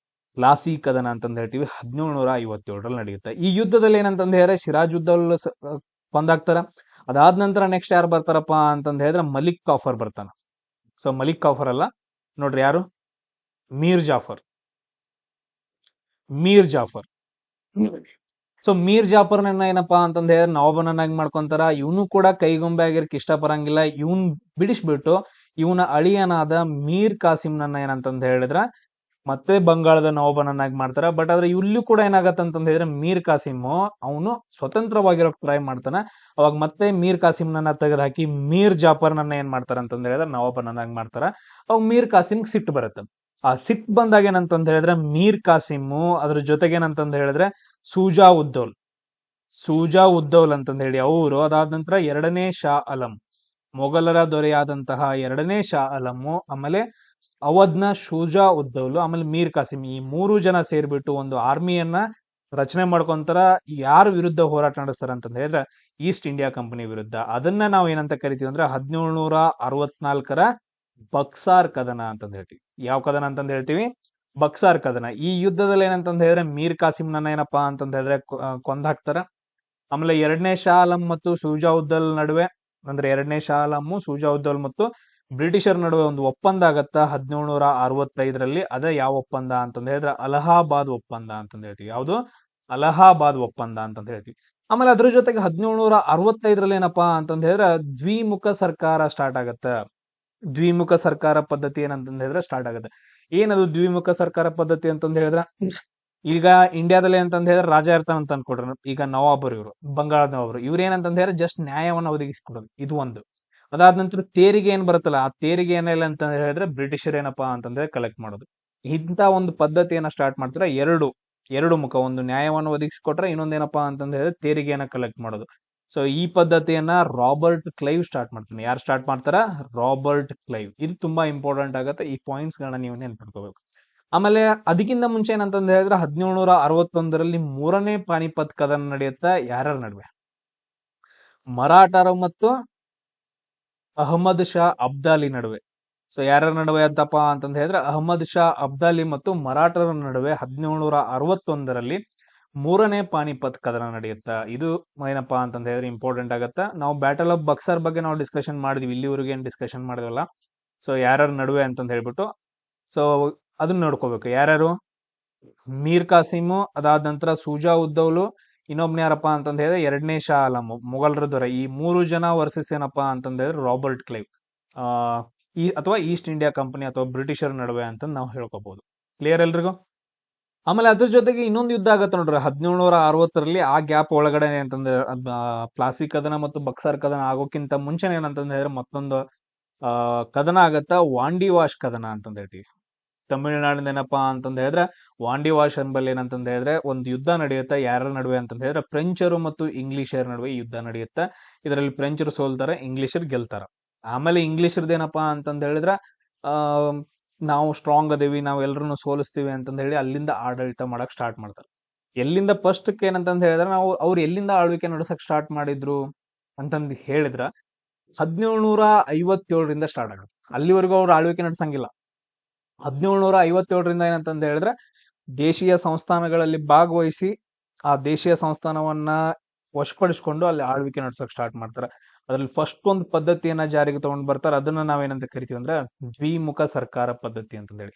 ಪ್ಲಾಸಿ ಕದನ ಅಂತಂದ್ ಹೇಳ್ತೀವಿ. 1757ರಲ್ಲಿ ನಡೆಯುತ್ತೆ. ಈ ಯುದ್ಧದಲ್ಲಿ ಏನಂತಂದ್ ಹೇಳಿದ್ರೆ ಸಿರಾಜುದ್ದೌಲ್ ಕೊಂದಾಗ್ತಾರ. ಅದಾದ ನಂತರ ನೆಕ್ಸ್ಟ್ ಯಾರು ಬರ್ತಾರಪ್ಪ ಅಂತಂದ್ ಹೇಳಿದ್ರೆ ಮಲಿಕ್ ಕಾಫರ್ ಬರ್ತಾನ. ಸೊ ಮಲಿಕ್ ಕಾಫರ್ ಅಲ್ಲ, ನೋಡ್ರಿ ಯಾರು? ಮೀರ್ ಜಾಫರ್. ಮೀರ್ ಜಾಫರ್. ಸೊ ಮೀರ್ ಜಾಫರ್ನ ಏನಪ್ಪಾ ಅಂತಂದ್ ಹೇಳಿದ್ರೆ ನವಾಬನನ್ನಾಗಿ ಮಾಡ್ಕೊಂತಾರ. ಇವನು ಕೂಡ ಕೈಗೊಂಬೆ ಆಗಿರಕ್ ಇಷ್ಟ ಪರಂಗಿಲ್ಲ. ಇವನ್ ಬಿಡಿಸ್ಬಿಟ್ಟು ಇವನ ಅಳಿಯನಾದ ಮೀರ್ ಕಾಸಿಂನನ್ನ ಏನಂತಂದ್ ಹೇಳಿದ್ರ ಮತ್ತೆ ಬಂಗಾಳದ ನವಾಬನನ್ನಾಗಿ ಮಾಡ್ತಾರ. ಬಟ್ ಆದ್ರೆ ಇಲ್ಲೂ ಕೂಡ ಏನಾಗತ್ತಂತಂದ್ ಹೇಳಿದ್ರೆ ಮೀರ್ ಕಾಸಿಮ್ ಅವನು ಸ್ವತಂತ್ರವಾಗಿರೋಕ್ ಟ್ರೈ ಮಾಡ್ತಾನ. ಅವಾಗ ಮತ್ತೆ ಮೀರ್ ಕಾಸಿಂನನ್ನ ತೆಗೆದು ಹಾಕಿ ಮೀರ್ ಜಾಫರ್ನನ್ನ ಏನ್ ಮಾಡ್ತಾರ ಅಂತಂದ್ ಹೇಳಿದ್ರೆ ನವಾಬನನ್ನಾಗಿ ಮಾಡ್ತಾರ. ಅವಾಗ ಮೀರ್ ಕಾಸಿಮ್ ಸಿಟ್ಟು ಬರುತ್ತೆ. ಆ ಸಿಟ್ ಬಂದಾಗ ಏನಂತಂದ್ ಹೇಳಿದ್ರೆ ಮೀರ್ ಕಾಸಿಮ್ಮು ಅದ್ರ ಜೊತೆಗೆ ಏನಂತಂದ್ ಹೇಳಿದ್ರೆ ಸೂಜಾ ಉದ್ದೌಲ್ ಅಂತಂದ್ ಹೇಳಿ ಅವರು, ಅದಾದ ನಂತರ ಎರಡನೇ ಶಾ ಆಲಂ, ಮೊಘಲರ ದೊರೆಯಾದಂತಹ ಎರಡನೇ ಶಾ ಆಲಮ್ಮು, ಆಮೇಲೆ ಅವಧ್ನ ಶೂಜಾ ಉದ್ದೌಲ್, ಆಮೇಲೆ ಮೀರ್ ಕಾಸಿಮ್, ಈ 3 ಜನ ಸೇರ್ಬಿಟ್ಟು ಒಂದು ಆರ್ಮಿಯನ್ನ ರಚನೆ ಮಾಡ್ಕೊಂತಾರ. ಯಾರ ವಿರುದ್ಧ ಹೋರಾಟ ನಡೆಸ್ತಾರ ಅಂತಂದ್ ಹೇಳಿದ್ರೆ ಈಸ್ಟ್ ಇಂಡಿಯಾ ಕಂಪನಿ ವಿರುದ್ಧ. ಅದನ್ನ ನಾವು ಏನಂತ ಕರಿತೀವಿ ಅಂದ್ರೆ 1764ರ ಬಕ್ಸಾರ್ ಕದನ ಅಂತಂದ್ ಹೇಳ್ತೀವಿ. ಯಾವ ಕದನ ಅಂತಂದ್ ಹೇಳ್ತೀವಿ? ಬಕ್ಸಾರ್ ಕದನ. ಈ ಯುದ್ಧದಲ್ಲಿ ಏನಂತಂದ್ ಹೇಳಿದ್ರೆ ಮೀರ್ ಕಾಸಿಂನನ್ನ ಏನಪ್ಪಾ ಅಂತಂದ್ ಹೇಳಿದ್ರೆ ಕೊಂದಾಕ್ತಾರ. ಆಮೇಲೆ ಎರಡನೇ ಶಾ ಆಲಂ ಮತ್ತು ಶೂಜಾ ಉದ್ದೌಲ್ ನಡುವೆ, ಅಂದ್ರೆ ಎರಡನೇ ಶಾ ಆಲಂ ಶೂಜಾ ಉದ್ದೌಲ್ ಮತ್ತು ಬ್ರಿಟಿಷರ್ ನಡುವೆ ಒಂದು ಒಪ್ಪಂದ ಆಗತ್ತ 1765ರಲ್ಲಿ. ಅದೇ ಯಾವ ಒಪ್ಪಂದ ಅಂತಂದ್ ಹೇಳಿದ್ರೆ ಅಲಹಾಬಾದ್ ಒಪ್ಪಂದ ಅಂತಂದ್ ಹೇಳ್ತೀವಿ. ಯಾವುದು? ಅಲಹಾಬಾದ್ ಒಪ್ಪಂದ ಅಂತಂದ್ ಹೇಳ್ತೀವಿ. ಆಮೇಲೆ ಅದ್ರ ಜೊತೆಗೆ 1765ರಲ್ಲಿ ಏನಪ್ಪಾ ಅಂತಂದ್ ಹೇಳಿದ್ರೆ ದ್ವಿಮುಖ ಸರ್ಕಾರ ಸ್ಟಾರ್ಟ್ ಆಗತ್ತ. ದ್ವಿಮುಖ ಸರ್ಕಾರ ಪದ್ಧತಿ ಏನಂತಂದ್ ಹೇಳಿದ್ರೆ ಸ್ಟಾರ್ಟ್ ಆಗುತ್ತೆ. ಏನದು ದ್ವಿಮುಖ ಸರ್ಕಾರ ಪದ್ಧತಿ ಅಂತಂದ್ ಹೇಳಿದ್ರೆ, ಈಗ ಇಂಡಿಯಾದಲ್ಲಿ ಅಂತಂದ್ ಹೇಳಿದ್ರೆ ರಾಜ ಇರ್ತಾನ ಅಂತ ಅನ್ಕೊಡ್ರಿ. ಈಗ ನವಾಬರು, ಇವರು ಬಂಗಾಳದ ನವಾಬರು, ಇವ್ರು ಏನಂತಂದ್ ಹೇಳಿದ್ರೆ ಜಸ್ಟ್ ನ್ಯಾಯವನ್ನ ಒದಗಿಸ್ಕೊಡೋದು, ಇದು ಒಂದು. ಅದಾದ ನಂತರ ತೆರಿಗೆ ಏನ್ ಬರುತ್ತಲ್ಲ, ಆ ತೆರಿಗೆ ಏನಿಲ್ಲ ಅಂತ ಹೇಳಿದ್ರೆ ಬ್ರಿಟಿಷರ್ ಏನಪ್ಪಾ ಅಂತಂದ್ರೆ ಕಲೆಕ್ಟ್ ಮಾಡೋದು. ಇಂತ ಒಂದು ಪದ್ಧತಿಯನ್ನ ಸ್ಟಾರ್ಟ್ ಮಾಡ್ತಾರೆ. ಎರಡು ಮುಖ, ಒಂದು ನ್ಯಾಯವನ್ನು ಒದಗಿಸಿಕೊಟ್ರೆ, ಇನ್ನೊಂದೇನಪ್ಪಾ ಅಂತಂದ್ ಹೇಳಿದ್ರೆ ತೆರಿಗೆಯನ್ನ ಕಲೆಕ್ಟ್ ಮಾಡೋದು. ಸೊ ಈ ಪದ್ಧತಿಯನ್ನ ರಾಬರ್ಟ್ ಕ್ಲೈವ್ ಸ್ಟಾರ್ಟ್ ಮಾಡ್ತಾನೆ. ಯಾರು ಸ್ಟಾರ್ಟ್ ಮಾಡ್ತಾರ? Robert Clive. ಇದು ತುಂಬಾ ಇಂಪಾರ್ಟೆಂಟ್ ಆಗುತ್ತೆ. ಈ ಪಾಯಿಂಟ್ಸ್ ಗಳನ್ನ ನೀವು ನೆನ್ಪಿಟ್ಕೋಬೇಕು. ಆಮೇಲೆ ಅದಕ್ಕಿಂತ ಮುಂಚೆ ಏನಂತಂದ್ ಹೇಳಿದ್ರೆ 1761ರಲ್ಲಿ 3ನೇ ಪಾನಿಪತ್ ಕದನ ನಡೆಯುತ್ತೆ. ಯಾರ್ಯಾರ ನಡುವೆ? ಮರಾಠರು ಮತ್ತು ಅಹಮದ್ ಶಾ ಅಬ್ದಾಲಿ ನಡುವೆ. ಸೊ ಯಾರ್ಯಾರ ನಡುವೆ ಅಂತಪ್ಪ ಅಂತಂದ್ ಹೇಳಿದ್ರೆ ಅಹಮದ್ ಶಾ ಅಬ್ದಾಲಿ ಮತ್ತು ಮರಾಠರ ನಡುವೆ 1761ರಲ್ಲಿ 3ನೇ ಪಾನಿಪತ್ ಕದನ ನಡೆಯುತ್ತ. ಇದು ಏನಪ್ಪಾ ಅಂತಂದ್ ಹೇಳಿದ್ರೆ ಇಂಪಾರ್ಟೆಂಟ್ ಆಗತ್ತ. ನಾವು ಬ್ಯಾಟಲ್ ಆಫ್ ಬಕ್ಸರ್ ಬಗ್ಗೆ ನಾವು ಡಿಸ್ಕಷನ್ ಮಾಡಿದ್ವಿ, ಇಲ್ಲಿವರೆಗೆ ಏನ್ ಡಿಸ್ಕಷನ್ ಮಾಡಿದ್ವಲ್ಲ. ಸೊ ಯಾರ್ಯಾರ ನಡುವೆ ಅಂತಂದ್ ಹೇಳ್ಬಿಟ್ಟು, ಸೊ ಅದನ್ನ ನೋಡ್ಕೋಬೇಕು. ಯಾರ್ಯಾರು? ಮೀರ್ ಕಾಸಿಮ್, ಅದಾದ ನಂತರ ಶೂಜಾ ಉದ್ದೌಲು, ಇನ್ನೊಬ್ನ ಯಾರಪ್ಪಾ ಅಂತಂದ್ ಹೇಳಿದ್ರೆ ಎರಡನೇ ಶಾ ಆಲಂ, ಮೊಘಲರ ದೊರೆ. ಈ 3 ಜನ ವರ್ಸಸ್ ಏನಪ್ಪಾ ಅಂತಂದ್ ಹೇಳಿದ್ರೆ ರಾಬರ್ಟ್ ಕ್ಲೈವ್, ಅಥವಾ ಈಸ್ಟ್ ಇಂಡಿಯಾ ಕಂಪನಿ ಅಥವಾ ಬ್ರಿಟಿಷರ್ ನಡುವೆ ಅಂತ ನಾವು ಹೇಳ್ಕೋಬಹುದು. ಕ್ಲಿಯರ್ ಎಲ್ರಿಗೂ? ಆಮೇಲೆ ಅದ್ರ ಜೊತೆಗೆ ಇನ್ನೊಂದು ಯುದ್ಧ ಆಗತ್ತೆ ನೋಡ್ರಿ 1760ರಲ್ಲಿ. ಆ ಗ್ಯಾಪ್ ಒಳಗಡೆ ಅಂತಂದ್ರೆ ಪ್ಲಾಸಿ ಕದನ ಮತ್ತು ಬಕ್ಸಾರ್ ಕದನ ಆಗೋಕ್ಕಿಂತ ಮುಂಚೆನೆ ಏನಂತಂದ್ ಹೇಳಿದ್ರೆ ಮತ್ತೊಂದು ಕದನ ಆಗತ್ತ, ವಾಂಡಿವಾಶ್ ಕದನ ಅಂತಂದ್ ಹೇಳ್ತೀವಿ. ತಮಿಳುನಾಡಿನ ಏನಪ್ಪಾ ಅಂತಂದ್ ಹೇಳಿದ್ರೆ ವಾಂಡಿವಾಶ್ ಎಂಬಲ್ಲಿ ಏನಂತಂದ್ ಹೇಳಿದ್ರೆ ಒಂದು ಯುದ್ಧ ನಡೆಯುತ್ತೆ. ಯಾರ ನಡುವೆ ಅಂತಂದ್ ಹೇಳಿದ್ರೆ ಫ್ರೆಂಚರು ಮತ್ತು ಇಂಗ್ಲಿಷರ ನಡುವೆ ಯುದ್ಧ ನಡೆಯುತ್ತೆ. ಇದರಲ್ಲಿ ಫ್ರೆಂಚರು ಸೋಲ್ತಾರೆ, ಇಂಗ್ಲಿಷರು ಗೆಲ್ತಾರ. ಆಮೇಲೆ ಇಂಗ್ಲಿಷರ್ದ ಏನಪ್ಪಾ ಅಂತಂದ್ ಹೇಳಿದ್ರೆ ಆ ನಾವು ಸ್ಟ್ರಾಂಗ್ ಅದೇವಿ, ನಾವ್ ಎಲ್ರನ್ನು ಸೋಲಿಸ್ತೀವಿ ಅಂತಂದ್ ಹೇಳಿ ಅಲ್ಲಿಂದ ಆಡಳಿತ ಮಾಡಕ್ ಸ್ಟಾರ್ಟ್ ಮಾಡ್ತಾರೆ. ಎಲ್ಲಿಂದ ಫಸ್ಟ್ ಏನಂತಂದ್ ಹೇಳಿದ್ರೆ ಅವ್ರು ಎಲ್ಲಿಂದ ಆಳ್ವಿಕೆ ನಡೆಸಕ್ ಸ್ಟಾರ್ಟ್ ಮಾಡಿದ್ರು ಅಂತಂದ್ ಹೇಳಿದ್ರ 1757ರಿಂದ ಸ್ಟಾರ್ಟ್ ಆಗುತ್ತೆ. ಅಲ್ಲಿವರೆಗೂ ಅವ್ರು ಆಳ್ವಿಕೆ ನಡೆಸಂಗಿಲ್ಲ. 1757ರಿಂದ ಏನಂತಂದ್ ಹೇಳಿದ್ರೆ ದೇಶೀಯ ಸಂಸ್ಥಾನಗಳಲ್ಲಿ ಭಾಗವಹಿಸಿ ಆ ದೇಶೀಯ ಸಂಸ್ಥಾನವನ್ನ ವಶಪಡಿಸಿಕೊಂಡು ಅಲ್ಲಿ ಆಳ್ವಿಕೆ ನಡೆಸಕ್ ಸ್ಟಾರ್ಟ್ ಮಾಡ್ತಾರೆ. ಅದ್ರಲ್ಲಿ ಫಸ್ಟ್ ಒಂದು ಪದ್ಧತಿಯನ್ನ ಜಾರಿಗೆ ತಗೊಂಡ್ ಬರ್ತಾರೆ. ಅದನ್ನ ನಾವೇನಂತ ಕರಿತೀವಿ ಅಂದ್ರೆ ದ್ವಿಮುಖ ಸರ್ಕಾರ ಪದ್ಧತಿ ಅಂತಂದ್ ಹೇಳಿ.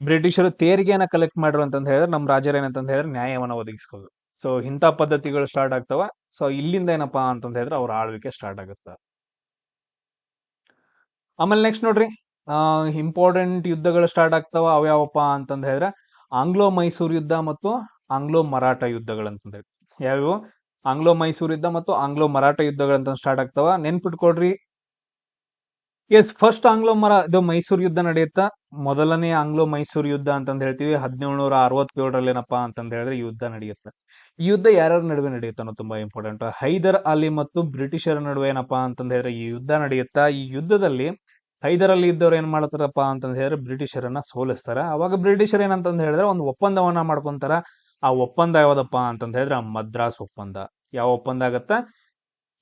ಬ್ರಿಟಿಷರು ತೆರಿಗೆಯನ್ನ ಕಲೆಕ್ಟ್ ಮಾಡ್ರು ಅಂತಂದ್ ಹೇಳಿದ್ರೆ ನಮ್ ರಾಜರು ಏನಂತಂದ್ ಹೇಳಿದ್ರೆ ನ್ಯಾಯವನ್ನ ಒದಗಿಸ್ಕೋದು. ಸೊ ಇಂಥ ಪದ್ಧತಿಗಳು ಸ್ಟಾರ್ಟ್ ಆಗ್ತಾವ. ಸೊ ಇಲ್ಲಿಂದ ಏನಪ್ಪಾ ಅಂತಂದ್ ಹೇಳಿದ್ರೆ ಅವ್ರ ಆಳ್ವಿಕೆ ಸ್ಟಾರ್ಟ್ ಆಗುತ್ತ. ಆಮೇಲೆ ನೆಕ್ಸ್ಟ್ ನೋಡ್ರಿ, ಇಂಪಾರ್ಟೆಂಟ್ ಯುದ್ಧಗಳು ಸ್ಟಾರ್ಟ್ ಆಗ್ತಾವ. ಅವ್ಯಾವಪ್ಪ ಅಂತಂದ್ ಹೇಳಿದ್ರೆ ಆಂಗ್ಲೋ ಮೈಸೂರು ಯುದ್ಧ ಮತ್ತು ಆಂಗ್ಲೋ ಮರಾಠ ಯುದ್ಧಗಳಂತಂದ್ ಹೇಳಿ. ಯಾವ್ಯಾವ? ಆಂಗ್ಲೋ ಮೈಸೂರು ಯುದ್ಧ ಮತ್ತು ಆಂಗ್ಲೋ ಮರಾಠ ಯುದ್ಧಗಳಂತ ಸ್ಟಾರ್ಟ್ ಆಗ್ತಾವ. ನೆನ್ಪಿಟ್ಕೊಡ್ರಿ. ಎಸ್, ಫಸ್ಟ್ ಇದು ಮೈಸೂರು ಯುದ್ಧ ನಡೆಯುತ್ತಾ. ಮೊದಲನೇ ಆಂಗ್ಲೋ ಮೈಸೂರು ಯುದ್ಧ ಅಂತಂದ್ ಹೇಳ್ತೀವಿ. 1767ರಲ್ಲಿ ಏನಪ್ಪಾ ಅಂತಂದ್ ಹೇಳಿದ್ರೆ ಯುದ್ಧ ನಡೆಯುತ್ತೆ. ಈ ಯುದ್ಧ ಯಾರ್ಯಾರ ನಡುವೆ ನಡೆಯುತ್ತೆ ಅನ್ನೋದು ತುಂಬಾ ಇಂಪಾರ್ಟೆಂಟ್. ಹೈದರ್ ಅಲಿ ಮತ್ತು ಬ್ರಿಟಿಷರ ನಡುವೆ ಏನಪ್ಪಾ ಅಂತಂದ್ ಹೇಳಿದ್ರೆ ಈ ಯುದ್ಧ ನಡೆಯುತ್ತಾ. ಈ ಯುದ್ಧದಲ್ಲಿ ಹೈದರ್ ಅಲಿ ಇದ್ದವ್ರು ಏನ್ ಮಾಡ್ತಾರಪ್ಪ ಅಂತಂದ್ ಹೇಳಿದ್ರೆ ಬ್ರಿಟಿಷರನ್ನ ಸೋಲಿಸ್ತಾರ. ಅವಾಗ ಬ್ರಿಟಿಷರ್ ಏನಂತಂದ್ ಹೇಳಿದ್ರೆ ಒಂದು ಒಪ್ಪಂದವನ್ನ ಮಾಡ್ಕೊಂತಾರ. ಆ ಒಪ್ಪಂದ ಯಾವ್ದಪ್ಪ ಅಂತಂದ್ ಹೇಳಿದ್ರೆ ಮದ್ರಾಸ್ ಒಪ್ಪಂದ. ಯಾವ ಒಪ್ಪಂದ ಆಗತ್ತ?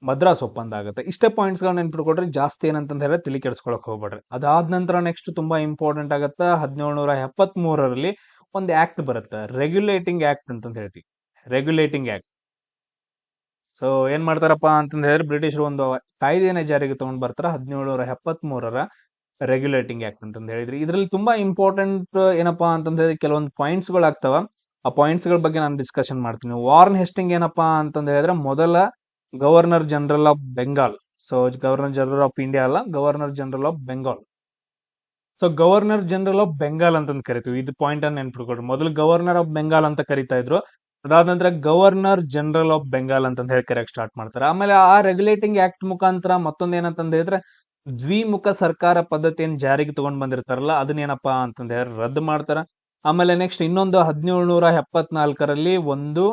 ಮದ್ರಾಸ್ ಒಪ್ಪಂದ ಆಗುತ್ತೆ. ಇಷ್ಟೇ ಪಾಯಿಂಟ್ಸ್ ಗಳನ್ನ ನೆನ್ಪಿಟ್ಕೊಡ್ರಿ. ಜಾಸ್ತಿ ಏನಂತಂದ್ ಹೇಳಿದ್ರೆ ತಲೆ ಕೆಡ್ಸ್ಕೊಳಕ್ ಹೋಗ್ಬೇಡ್ರಿ. ಅದಾದ ನಂತರ ನೆಕ್ಸ್ಟ್ ತುಂಬಾ ಇಂಪಾರ್ಟೆಂಟ್ ಆಗತ್ತ. 1773ರಲ್ಲಿ ಒಂದು ಆಕ್ಟ್ ಬರುತ್ತೆ, ರೆಗ್ಯುಲೇಟಿಂಗ್ ಆಕ್ಟ್ ಅಂತಂದ್ ಹೇಳ್ತೀವಿ. Regulating act. ಸೊ ಏನ್ ಮಾಡ್ತಾರಪ್ಪ ಅಂತಂದ್ ಹೇಳಿದ್ರೆ ಬ್ರಿಟಿಷರು ಒಂದು ಕಾಯ್ದೆಯನ್ನ ಜಾರಿಗೆ ತಗೊಂಡ್ ಬರ್ತಾರ. 1773ರ ರೆಗ್ಯುಲೇಟಿಂಗ್ ಆಕ್ಟ್ ಅಂತಂದ್ ಹೇಳಿದ್ರಿ. ಇದ್ರಲ್ಲಿ ತುಂಬಾ ಇಂಪಾರ್ಟೆಂಟ್ ಏನಪ್ಪಾ ಅಂತಂದ್ ಹೇಳಿದ್ರೆ ಕೆಲವೊಂದು ಪಾಯಿಂಟ್ಸ್ ಗಳು ಆಗ್ತಾವ. ಆ ಪಾಯಿಂಟ್ಸ್ ಗಳ ಬಗ್ಗೆ ನಾನು ಡಿಸ್ಕಷನ್ ಮಾಡ್ತೀನಿ. ವಾರ್ನ್ ಹೆಸ್ಟಿಂಗ್ ಏನಪ್ಪಾ ಅಂತಂದ್ ಹೇಳಿದ್ರೆ ಮೊದಲ governor general of Bengal. So governor general of India ಅಲ್ಲ, governor general of Bengal. So governor general of Bengal ಅಂತಂದ್ ಕರಿತೀವಿ. ಇದು ಪಾಯಿಂಟ್ ಅನ್ನ ನೆನ್ಪಿಟ್ಕೊಡ್ರಿ. ಮೊದಲು ಗವರ್ನರ್ ಆಫ್ ಬೆಂಗಾಲ್ ಅಂತ ಕರಿತಾ ಇದ್ರು. ಅದಾದ ನಂತರ ಗವರ್ನರ್ ಜನರಲ್ ಆಫ್ ಬೆಂಗಾಲ್ ಅಂತಂದ್ ಹೇಳಿ ಕರೆಯಕ್ ಸ್ಟಾರ್ಟ್ ಮಾಡ್ತಾರೆ. ಆಮೇಲೆ ಆ ರೆಗ್ಯುಲೇಟಿಂಗ್ ಆಕ್ಟ್ ಮುಖಾಂತರ ಮತ್ತೊಂದ್ ಏನಂತಂದ್ ಹೇಳಿದ್ರೆ ದ್ವಿಮುಖ ಸರ್ಕಾರ ಪದ್ಧತಿಯನ್ನು ಜಾರಿಗೆ ತಗೊಂಡ್ ಬಂದಿರ್ತಾರಲ್ಲ, ಅದನ್ನೇನಪ್ಪಾ ಅಂತಂದ್ ಹೇಳಿದ್ರೆ ರದ್ದು ಮಾಡ್ತಾರ. ಆಮೇಲೆ ನೆಕ್ಸ್ಟ್ ಇನ್ನೊಂದು 1774ರಲ್ಲಿ ಒಂದು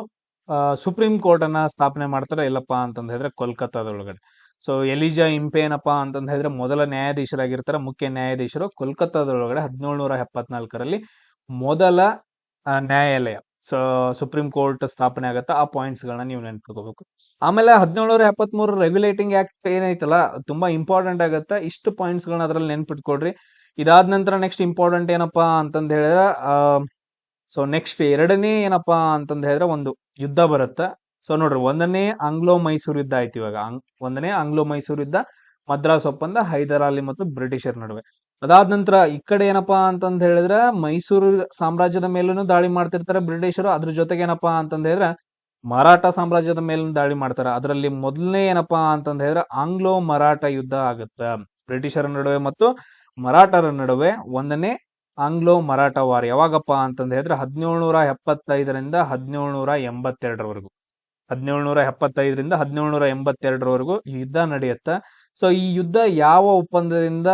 ಸುಪ್ರೀಂ ಕೋರ್ಟ್ ಅನ್ನ ಸ್ಥಾಪನೆ ಮಾಡ್ತಾರೆ. ಎಲ್ಲಪ್ಪಾ ಅಂತಂದ್ ಹೇಳಿದ್ರೆ ಕೋಲ್ಕತ್ತಾದೊಳಗಡೆ. ಸೊ ಎಲಿಜಾ ಇಂಪೆ ಏನಪ್ಪಾ ಅಂತಂದ್ ಹೇಳಿದ್ರೆ ಮೊದಲ ನ್ಯಾಯಾಧೀಶರಾಗಿರ್ತಾರೆ, ಮುಖ್ಯ ನ್ಯಾಯಾಧೀಶರು. ಕೋಲ್ಕತ್ತಾದೊಳಗಡೆ 1774ರಲ್ಲಿ ಮೊದಲ ನ್ಯಾಯಾಲಯ, ಸೊ ಸುಪ್ರೀಂ ಕೋರ್ಟ್ ಸ್ಥಾಪನೆ ಆಗತ್ತ. ಆ ಪಾಯಿಂಟ್ಸ್ ಗಳನ್ನ ನೀವು ನೆನ್ಪಿಟ್ಕೋಬೇಕು. ಆಮೇಲೆ 1773 ರೆಗ್ಯುಲೇಟಿಂಗ್ ಆಕ್ಟ್ ಏನೈತಲ್ಲ ತುಂಬಾ ಇಂಪಾರ್ಟೆಂಟ್ ಆಗತ್ತ. ಇಷ್ಟು ಪಾಯಿಂಟ್ಸ್ ಗಳನ್ನ ಅದ್ರಲ್ಲಿ ನೆನ್ಪಿಟ್ಕೊಡ್ರಿ. ಇದಾದ ನಂತರ ನೆಕ್ಸ್ಟ್ ಇಂಪಾರ್ಟೆಂಟ್ ಏನಪ್ಪಾ ಅಂತಂದ್ ಹೇಳಿದ್ರೆ ಸೊ ನೆಕ್ಸ್ಟ್ ಎರಡನೇ ಏನಪ್ಪಾ ಅಂತಂದ್ ಹೇಳಿದ್ರೆ ಒಂದು ಯುದ್ಧ ಬರುತ್ತ. ಸೊ ನೋಡ್ರಿ, ಒಂದನೇ ಆಂಗ್ಲೋ ಮೈಸೂರು ಯುದ್ಧ ಆಯ್ತು. ಇವಾಗ ಒಂದನೇ ಆಂಗ್ಲೋ ಮೈಸೂರು ಯುದ್ಧ, ಮದ್ರಾಸ್ ಒಪ್ಪಂದ, ಹೈದರ್ ಅಲಿ ಮತ್ತು ಬ್ರಿಟಿಷರ್ ನಡುವೆ. ಅದಾದ ನಂತರ ಈ ಕಡೆ ಏನಪ್ಪಾ ಅಂತಂದ್ ಹೇಳಿದ್ರೆ ಮೈಸೂರು ಸಾಮ್ರಾಜ್ಯದ ಮೇಲೂ ದಾಳಿ ಮಾಡ್ತಿರ್ತಾರೆ ಬ್ರಿಟಿಷರು. ಅದ್ರ ಜೊತೆಗೆ ಏನಪ್ಪಾ ಅಂತಂದ್ ಹೇಳಿದ್ರೆ ಮರಾಠ ಸಾಮ್ರಾಜ್ಯದ ಮೇಲೂ ದಾಳಿ ಮಾಡ್ತಾರೆ. ಅದರಲ್ಲಿ ಮೊದಲನೇ ಏನಪ್ಪಾ ಅಂತಂದ್ ಹೇಳಿದ್ರೆ ಆಂಗ್ಲೋ ಮರಾಠ ಯುದ್ಧ ಆಗುತ್ತ. ಬ್ರಿಟಿಷರ ನಡುವೆ ಮತ್ತು ಮರಾಠರ ನಡುವೆ ಒಂದನೇ ಆಂಗ್ಲೋ ಮರಾಠ ವಾರ್ ಯಾವಾಗಪ್ಪ ಅಂತಂದ್ ಹೇಳಿದ್ರೆ 1775ರಿಂದ 1782ರವರೆಗೂ. 1775ರಿಂದ 1782ರವರೆಗೂ ಈ ಯುದ್ಧ ನಡೆಯುತ್ತ. ಸೊ ಈ ಯುದ್ಧ ಯಾವ ಒಪ್ಪಂದದಿಂದ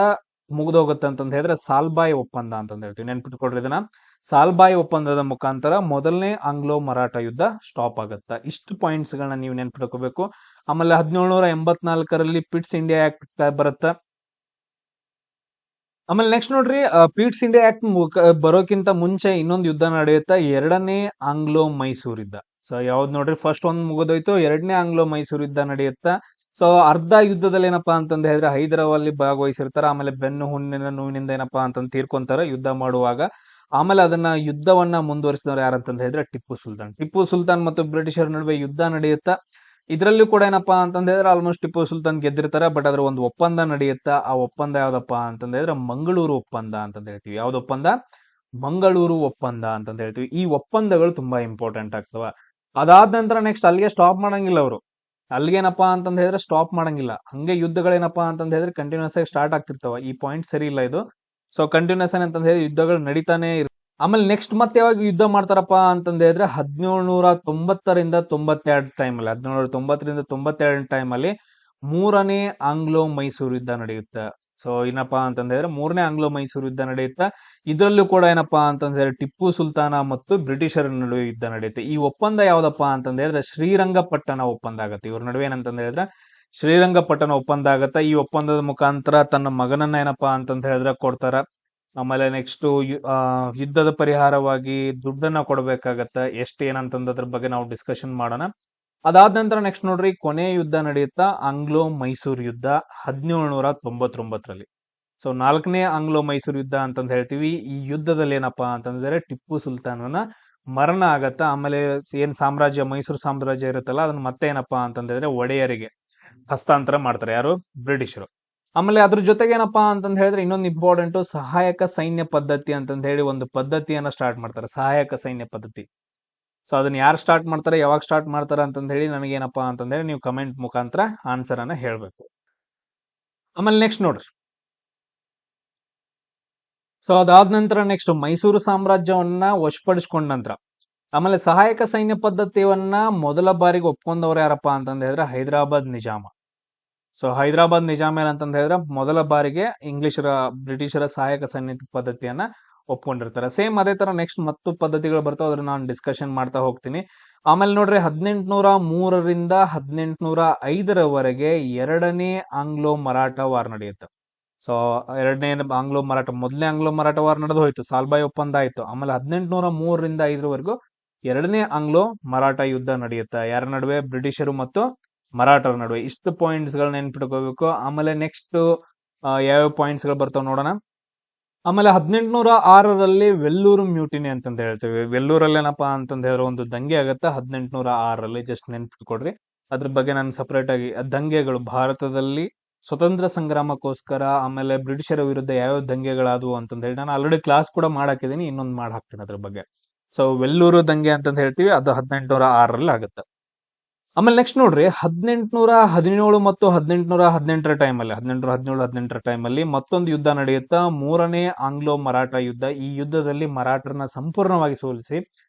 ಮುಗಿದೋಗುತ್ತೆ ಅಂತಂದ್ ಹೇಳಿದ್ರೆ ಸಾಲ್ಬಾಯ್ ಒಪ್ಪಂದ ಅಂತಂದ್ ಹೇಳ್ತೀವಿ. ನೆನ್ಪಿಟ್ಕೊಡ್ರಿ ಇದನ್ನ. ಸಾಲ್ಬಾಯ್ ಒಪ್ಪಂದದ ಮುಖಾಂತರ ಮೊದಲನೇ ಆಂಗ್ಲೋ ಮರಾಠ ಯುದ್ಧ ಸ್ಟಾಪ್ ಆಗುತ್ತ. ಇಷ್ಟು ಪಾಯಿಂಟ್ಸ್ ಗಳನ್ನ ನೀವು ನೆನ್ಪಿಟ್ಕೋಬೇಕು. ಆಮೇಲೆ 1784ರಲ್ಲಿ ಪಿಟ್ಸ್ ಇಂಡಿಯಾ ಆಕ್ಟ್ ಬರುತ್ತ. ಆಮೇಲೆ ನೆಕ್ಸ್ಟ್ ನೋಡ್ರಿ, ಪೀಟ್ಸ್ ಇಂಡಿಯಾ ಆಕ್ಟ್ ಬರೋಕ್ಕಿಂತ ಮುಂಚೆ ಇನ್ನೊಂದು ಯುದ್ಧ ನಡೆಯುತ್ತಾ, ಎರಡನೇ ಆಂಗ್ಲೋ ಮೈಸೂರು ಯುದ್ಧ. ಸೊ ಯಾವ್ದು ನೋಡ್ರಿ, ಫಸ್ಟ್ ಒಂದ್ ಮುಗಿದೋಯ್ತು, ಎರಡನೇ ಆಂಗ್ಲೋ ಮೈಸೂರು ಯುದ್ಧ ನಡೆಯುತ್ತಾ. ಸೊ ಅರ್ಧ ಯುದ್ಧದಲ್ಲಿ ಏನಪ್ಪಾ ಅಂತಂದ್ ಹೇಳಿದ್ರೆ ಹೈದರಾಬಾದ್ ಭಾಗವಹಿಸಿರ್ತಾರ. ಆಮೇಲೆ ಬೆನ್ನು ಹುಣ್ಣಿನ ನೋವಿನಿಂದ ಏನಪ್ಪಾ ಅಂತಂದ್ ತೀರ್ಕೊಂತಾರ ಯುದ್ಧ ಮಾಡುವಾಗ. ಆಮೇಲೆ ಅದನ್ನ ಯುದ್ಧವನ್ನ ಮುಂದುವರಿಸಿದವರು ಯಾರಂತಂದ್ ಹೇಳಿದ್ರೆ ಟಿಪ್ಪು ಸುಲ್ತಾನ್. ಟಿಪ್ಪು ಸುಲ್ತಾನ್ ಮತ್ತು ಬ್ರಿಟಿಷರ ನಡುವೆ ಯುದ್ಧ ನಡೆಯುತ್ತಾ. ಇದ್ರಲ್ಲೂ ಕೂಡ ಏನಪ್ಪಾ ಅಂತಂದ್ ಹೇಳಿದ್ರೆ ಆಲ್ಮೋಸ್ಟ್ ಟಿಪ್ಪು ಸುಲ್ತಾನ್ ಗೆದ್ದಿರ್ತಾರೆ. ಬಟ್ ಅದ್ರ ಒಂದು ಒಪ್ಪಂದ ನಡೆಯುತ್ತಾ. ಆ ಒಪ್ಪಂದ ಯಾವ್ದಪ್ಪ ಅಂತಂದ್ ಹೇಳಿದ್ರೆ ಮಂಗಳೂರು ಒಪ್ಪಂದ ಅಂತಂದ್ ಹೇಳ್ತೀವಿ. ಯಾವ್ದು ಒಪ್ಪಂದ? ಮಂಗಳೂರು ಒಪ್ಪಂದ ಅಂತಂದ್ ಹೇಳ್ತೀವಿ. ಈ ಒಪ್ಪಂದಗಳು ತುಂಬಾ ಇಂಪಾರ್ಟೆಂಟ್ ಆಗ್ತವ. ಅದಾದ ನಂತರ ನೆಕ್ಸ್ಟ್ ಅಲ್ಲಿಗೆ ಸ್ಟಾಪ್ ಮಾಡಂಗಿಲ್ಲ ಅವರು. ಅಲ್ಲಿಗೇನಪ್ಪಾ ಅಂತಂದ್ ಹೇಳಿದ್ರೆ ಸ್ಟಾಪ್ ಮಾಡಂಗಿಲ್ಲ. ಹಂಗೆ ಯುದ್ಧಗಳೇನಪ್ಪಾ ಅಂತಂದ್ ಹೇಳಿದ್ರೆ ಕಂಟಿನ್ಯೂಸ್ ಆಗಿ ಸ್ಟಾರ್ಟ್ ಆಗ್ತಿರ್ತಾವ. ಈ ಪಾಯಿಂಟ್ ಸರಿ ಇಲ್ಲ ಇದು. ಸೊ ಕಂಟಿನ್ಯೂಸ್ ಅಂತಂದ್ ಹೇಳಿ ಯುದ್ಧಗಳು ನಡೀತಾನೆ ಆಮೇಲೆ ನೆಕ್ಸ್ಟ್ ಮತ್ತೆ ಯಾವಾಗ ಯುದ್ಧ ಮಾಡ್ತಾರಪ್ಪ ಅಂತಂದ ಹೇಳಿದ್ರೆ 1790ರಿಂದ 92 ಟೈಮಲ್ಲಿ 1790ರಿಂದ 92 ಟೈಮಲ್ಲಿ ಮೂರನೇ ಆಂಗ್ಲೋ ಮೈಸೂರು ಯುದ್ಧ ನಡೆಯುತ್ತೆ. ಸೊ ಏನಪ್ಪಾ ಅಂತಂದ ಹೇಳಿದ್ರೆ ಮೂರನೇ ಆಂಗ್ಲೋ ಮೈಸೂರು ಯುದ್ಧ ನಡೆಯುತ್ತೆ. ಇದರಲ್ಲೂ ಕೂಡ ಏನಪ್ಪಾ ಅಂತಂದ ಹೇಳಿದ್ರೆ ಟಿಪ್ಪು ಸುಲ್ತಾನ ಮತ್ತು ಬ್ರಿಟಿಷರ ನಡುವೆ ಯುದ್ಧ ನಡೆಯುತ್ತೆ. ಈ ಒಪ್ಪಂದ ಯಾವ್ದಪ್ಪಾ ಅಂತಂದ ಹೇಳಿದ್ರೆ ಶ್ರೀರಂಗಪಟ್ಟಣ ಒಪ್ಪಂದ ಆಗತ್ತೆ. ಇವ್ರ ನಡುವೆ ಏನಂತಂದ ಹೇಳಿದ್ರೆ ಶ್ರೀರಂಗಪಟ್ಟಣ ಒಪ್ಪಂದ ಆಗತ್ತೆ. ಈ ಒಪ್ಪಂದದ ಮುಖಾಂತರ ತನ್ನ ಮಗನನ್ನ ಏನಪ್ಪಾ ಅಂತಂದ ಹೇಳಿದ್ರೆ ಕೊಡ್ತಾರ. ಆಮೇಲೆ ನೆಕ್ಸ್ಟ್ ಯುದ್ಧದ ಪರಿಹಾರವಾಗಿ ದುಡ್ಡನ್ನ ಕೊಡ್ಬೇಕಾಗತ್ತ. ಎಷ್ಟು ಏನಂತಂದ ಅದ್ರ ಬಗ್ಗೆ ನಾವು ಡಿಸ್ಕಷನ್ ಮಾಡೋಣ. ಅದಾದ ನಂತರ ನೆಕ್ಸ್ಟ್ ನೋಡ್ರಿ ಕೊನೆ ಯುದ್ಧ ನಡೆಯುತ್ತಾ ಆಂಗ್ಲೋ ಮೈಸೂರು ಯುದ್ಧ 1799ರಲ್ಲಿ. ಸೊ 4ನೇ ಆಂಗ್ಲೋ ಮೈಸೂರು ಯುದ್ಧ ಅಂತಂದ ಹೇಳ್ತೀವಿ. ಈ ಯುದ್ಧದಲ್ಲಿ ಏನಪ್ಪಾ ಅಂತಂದ್ರೆ ಟಿಪ್ಪು ಸುಲ್ತಾನನ ಮರಣ ಆಗತ್ತ. ಆಮೇಲೆ ಏನ್ ಸಾಮ್ರಾಜ್ಯ ಮೈಸೂರು ಸಾಮ್ರಾಜ್ಯ ಇರುತ್ತಲ್ಲ ಅದನ್ನ ಮತ್ತೆ ಏನಪ್ಪಾ ಅಂತಂದ್ರೆ ಒಡೆಯರಿಗೆ ಹಸ್ತಾಂತರ ಮಾಡ್ತಾರೆ. ಯಾರು? ಬ್ರಿಟಿಷರು. ಆಮೇಲೆ ಅದ್ರ ಜೊತೆಗೆ ಏನಪ್ಪಾ ಅಂತಂದ ಹೇಳಿದ್ರೆ ಇನ್ನೊಂದು ಇಂಪಾರ್ಟೆಂಟ್ ಸಹಾಯಕ ಸೈನ್ಯ ಪದ್ಧತಿ ಅಂತಂದ ಹೇಳಿ ಒಂದು ಪದ್ಧತಿಯನ್ನ ಸ್ಟಾರ್ಟ್ ಮಾಡ್ತಾರೆ. ಸಹಾಯಕ ಸೈನ್ಯ ಪದ್ಧತಿ. ಸೊ ಅದನ್ನ ಯಾರು ಸ್ಟಾರ್ಟ್ ಮಾಡ್ತಾರೆ, ಯಾವಾಗ ಸ್ಟಾರ್ಟ್ ಮಾಡ್ತಾರೆ ಅಂತಂದ ಹೇಳಿ ನನಗೇನಪ್ಪಾ ಅಂತಂದ ಹೇಳಿ ನೀವು ಕಮೆಂಟ್ ಮುಖಾಂತರ ಆನ್ಸರ್ ಅನ್ನ ಹೇಳ್ಬೇಕು. ಆಮೇಲೆ ನೆಕ್ಸ್ಟ್ ನೋಡ್ರಿ. ಸೊ ಅದಾದ ನಂತರ ನೆಕ್ಸ್ಟ್ ಮೈಸೂರು ಸಾಮ್ರಾಜ್ಯವನ್ನ ವಶಪಡಿಸಿಕೊಂಡ ನಂತರ ಆಮೇಲೆ ಸಹಾಯಕ ಸೈನ್ಯ ಪದ್ಧತಿಯನ್ನ ಮೊದಲ ಬಾರಿಗೆ ಒಪ್ಕೊಂಡವ್ರು ಯಾರಪ್ಪ ಅಂತಂದ ಹೇಳಿದ್ರೆ ಹೈದರಾಬಾದ್ ನಿಜಾಮ. ಸೊ ಹೈದರಾಬಾದ್ ನಿಜಾಮ ಏನಂತಂದ ಹೇಳಿದ್ರೆ ಮೊದಲ ಬಾರಿಗೆ ಬ್ರಿಟಿಷರ ಸಹಾಯಕ ಸೈನ್ಯ ಪದ್ಧತಿಯನ್ನ ಒಪ್ಕೊಂಡಿರ್ತಾರೆ. ಸೇಮ್ ಅದೇ ತರ ನೆಕ್ಸ್ಟ್ ಮತ್ತು ಪದ್ಧತಿಗಳು ಬರ್ತಾವ, ಅದ್ರ ನಾನು ಡಿಸ್ಕಷನ್ ಮಾಡ್ತಾ ಹೋಗ್ತೀನಿ. ಆಮೇಲೆ ನೋಡ್ರಿ 1803ರಿಂದ 1805ರವರೆಗೆ ಎರಡನೇ ಆಂಗ್ಲೋ ಮರಾಠ ವಾರ್ ನಡೆಯುತ್ತೆ. ಸೊ ಎರಡನೇ ಆಂಗ್ಲೋ ಮರಾಠ, ಮೊದಲನೇ ಆಂಗ್ಲೋ ಮರಾಠ ವಾರ್ ನಡೆದು ಹೋಯ್ತು, ಸಾಲ್ಬಾಯಿ ಒಪ್ಪಂದ ಆಯ್ತು. ಆಮೇಲೆ 1803ರಿಂದ 5ರವರೆಗೂ ಎರಡನೇ ಆಂಗ್ಲೋ ಮರಾಠ ಯುದ್ಧ ನಡೆಯುತ್ತೆ. ಯಾರ ನಡುವೆ? ಬ್ರಿಟಿಷರು ಮತ್ತು ಮರಾಠರ ನಡುವೆ. ಇಷ್ಟು ಪಾಯಿಂಟ್ಸ್ ಗಳನ್ನ ನೆನ್ಪಿಟ್ಕೋಬೇಕು. ಆಮೇಲೆ ನೆಕ್ಸ್ಟ್ ಯಾವ ಪಾಯಿಂಟ್ಸ್ ಗಳು ಬರ್ತಾವ ನೋಡೋಣ. ಆಮೇಲೆ 1806ರಲ್ಲಿ ವೆಲ್ಲೂರು ಮ್ಯೂಟಿನಿ ಅಂತಂದ ಹೇಳ್ತೇವೆ. ವೆಲ್ಲೂರಲ್ಲಿ ಏನಪ್ಪಾ ಅಂತಂದ ಹೇಳಿದ್ರೆ ಒಂದು ದಂಗೆ ಆಗತ್ತೆ 1806ರಲ್ಲಿ. ಜಸ್ಟ್ ನೆನ್ಪಿಟ್ಕೊಡ್ರಿ. ಅದ್ರ ಬಗ್ಗೆ ನಾನು ಸಪರೇಟ್ ಆಗಿ ದಂಗೆಗಳು ಭಾರತದಲ್ಲಿ ಸ್ವತಂತ್ರ ಸಂಗ್ರಾಮಕ್ಕೋಸ್ಕರ ಆಮೇಲೆ ಬ್ರಿಟಿಷರ ವಿರುದ್ಧ ಯಾವ್ಯಾವ ದಂಗೆಗಳಾದವು ಅಂತಂದ ಹೇಳಿ ನಾನು ಆಲ್ರೆಡಿ ಕ್ಲಾಸ್ ಕೂಡ ಮಾಡಾಕಿದ್ದೀನಿ, ಇನ್ನೊಂದು ಮಾಡಿ ಹಾಕ್ತೀನಿ ಅದ್ರ ಬಗ್ಗೆ. ಸೊ ವೆಲ್ಲೂರು ದಂಗೆ ಅಂತಂದ ಹೇಳ್ತೀವಿ, ಅದು 1806ರಲ್ಲಿ ಆಗುತ್ತೆ. ಆಮೇಲೆ ನೆಕ್ಸ್ಟ್ ನೋಡ್ರಿ 1817 ಮತ್ತು 1818ರ ಟೈಮಲ್ಲಿ 1817-18ರ ಟೈಮಲ್ಲಿ ಮತ್ತೊಂದು ಯುದ್ಧ ನಡೆಯುತ್ತಾ, ಮೂರನೇ ಆಂಗ್ಲೋ ಮರಾಠ ಯುದ್ಧ. ಈ ಯುದ್ಧದಲ್ಲಿ ಮರಾಠರನ್ನ ಸಂಪೂರ್ಣವಾಗಿ ಸೋಲಿಸಿ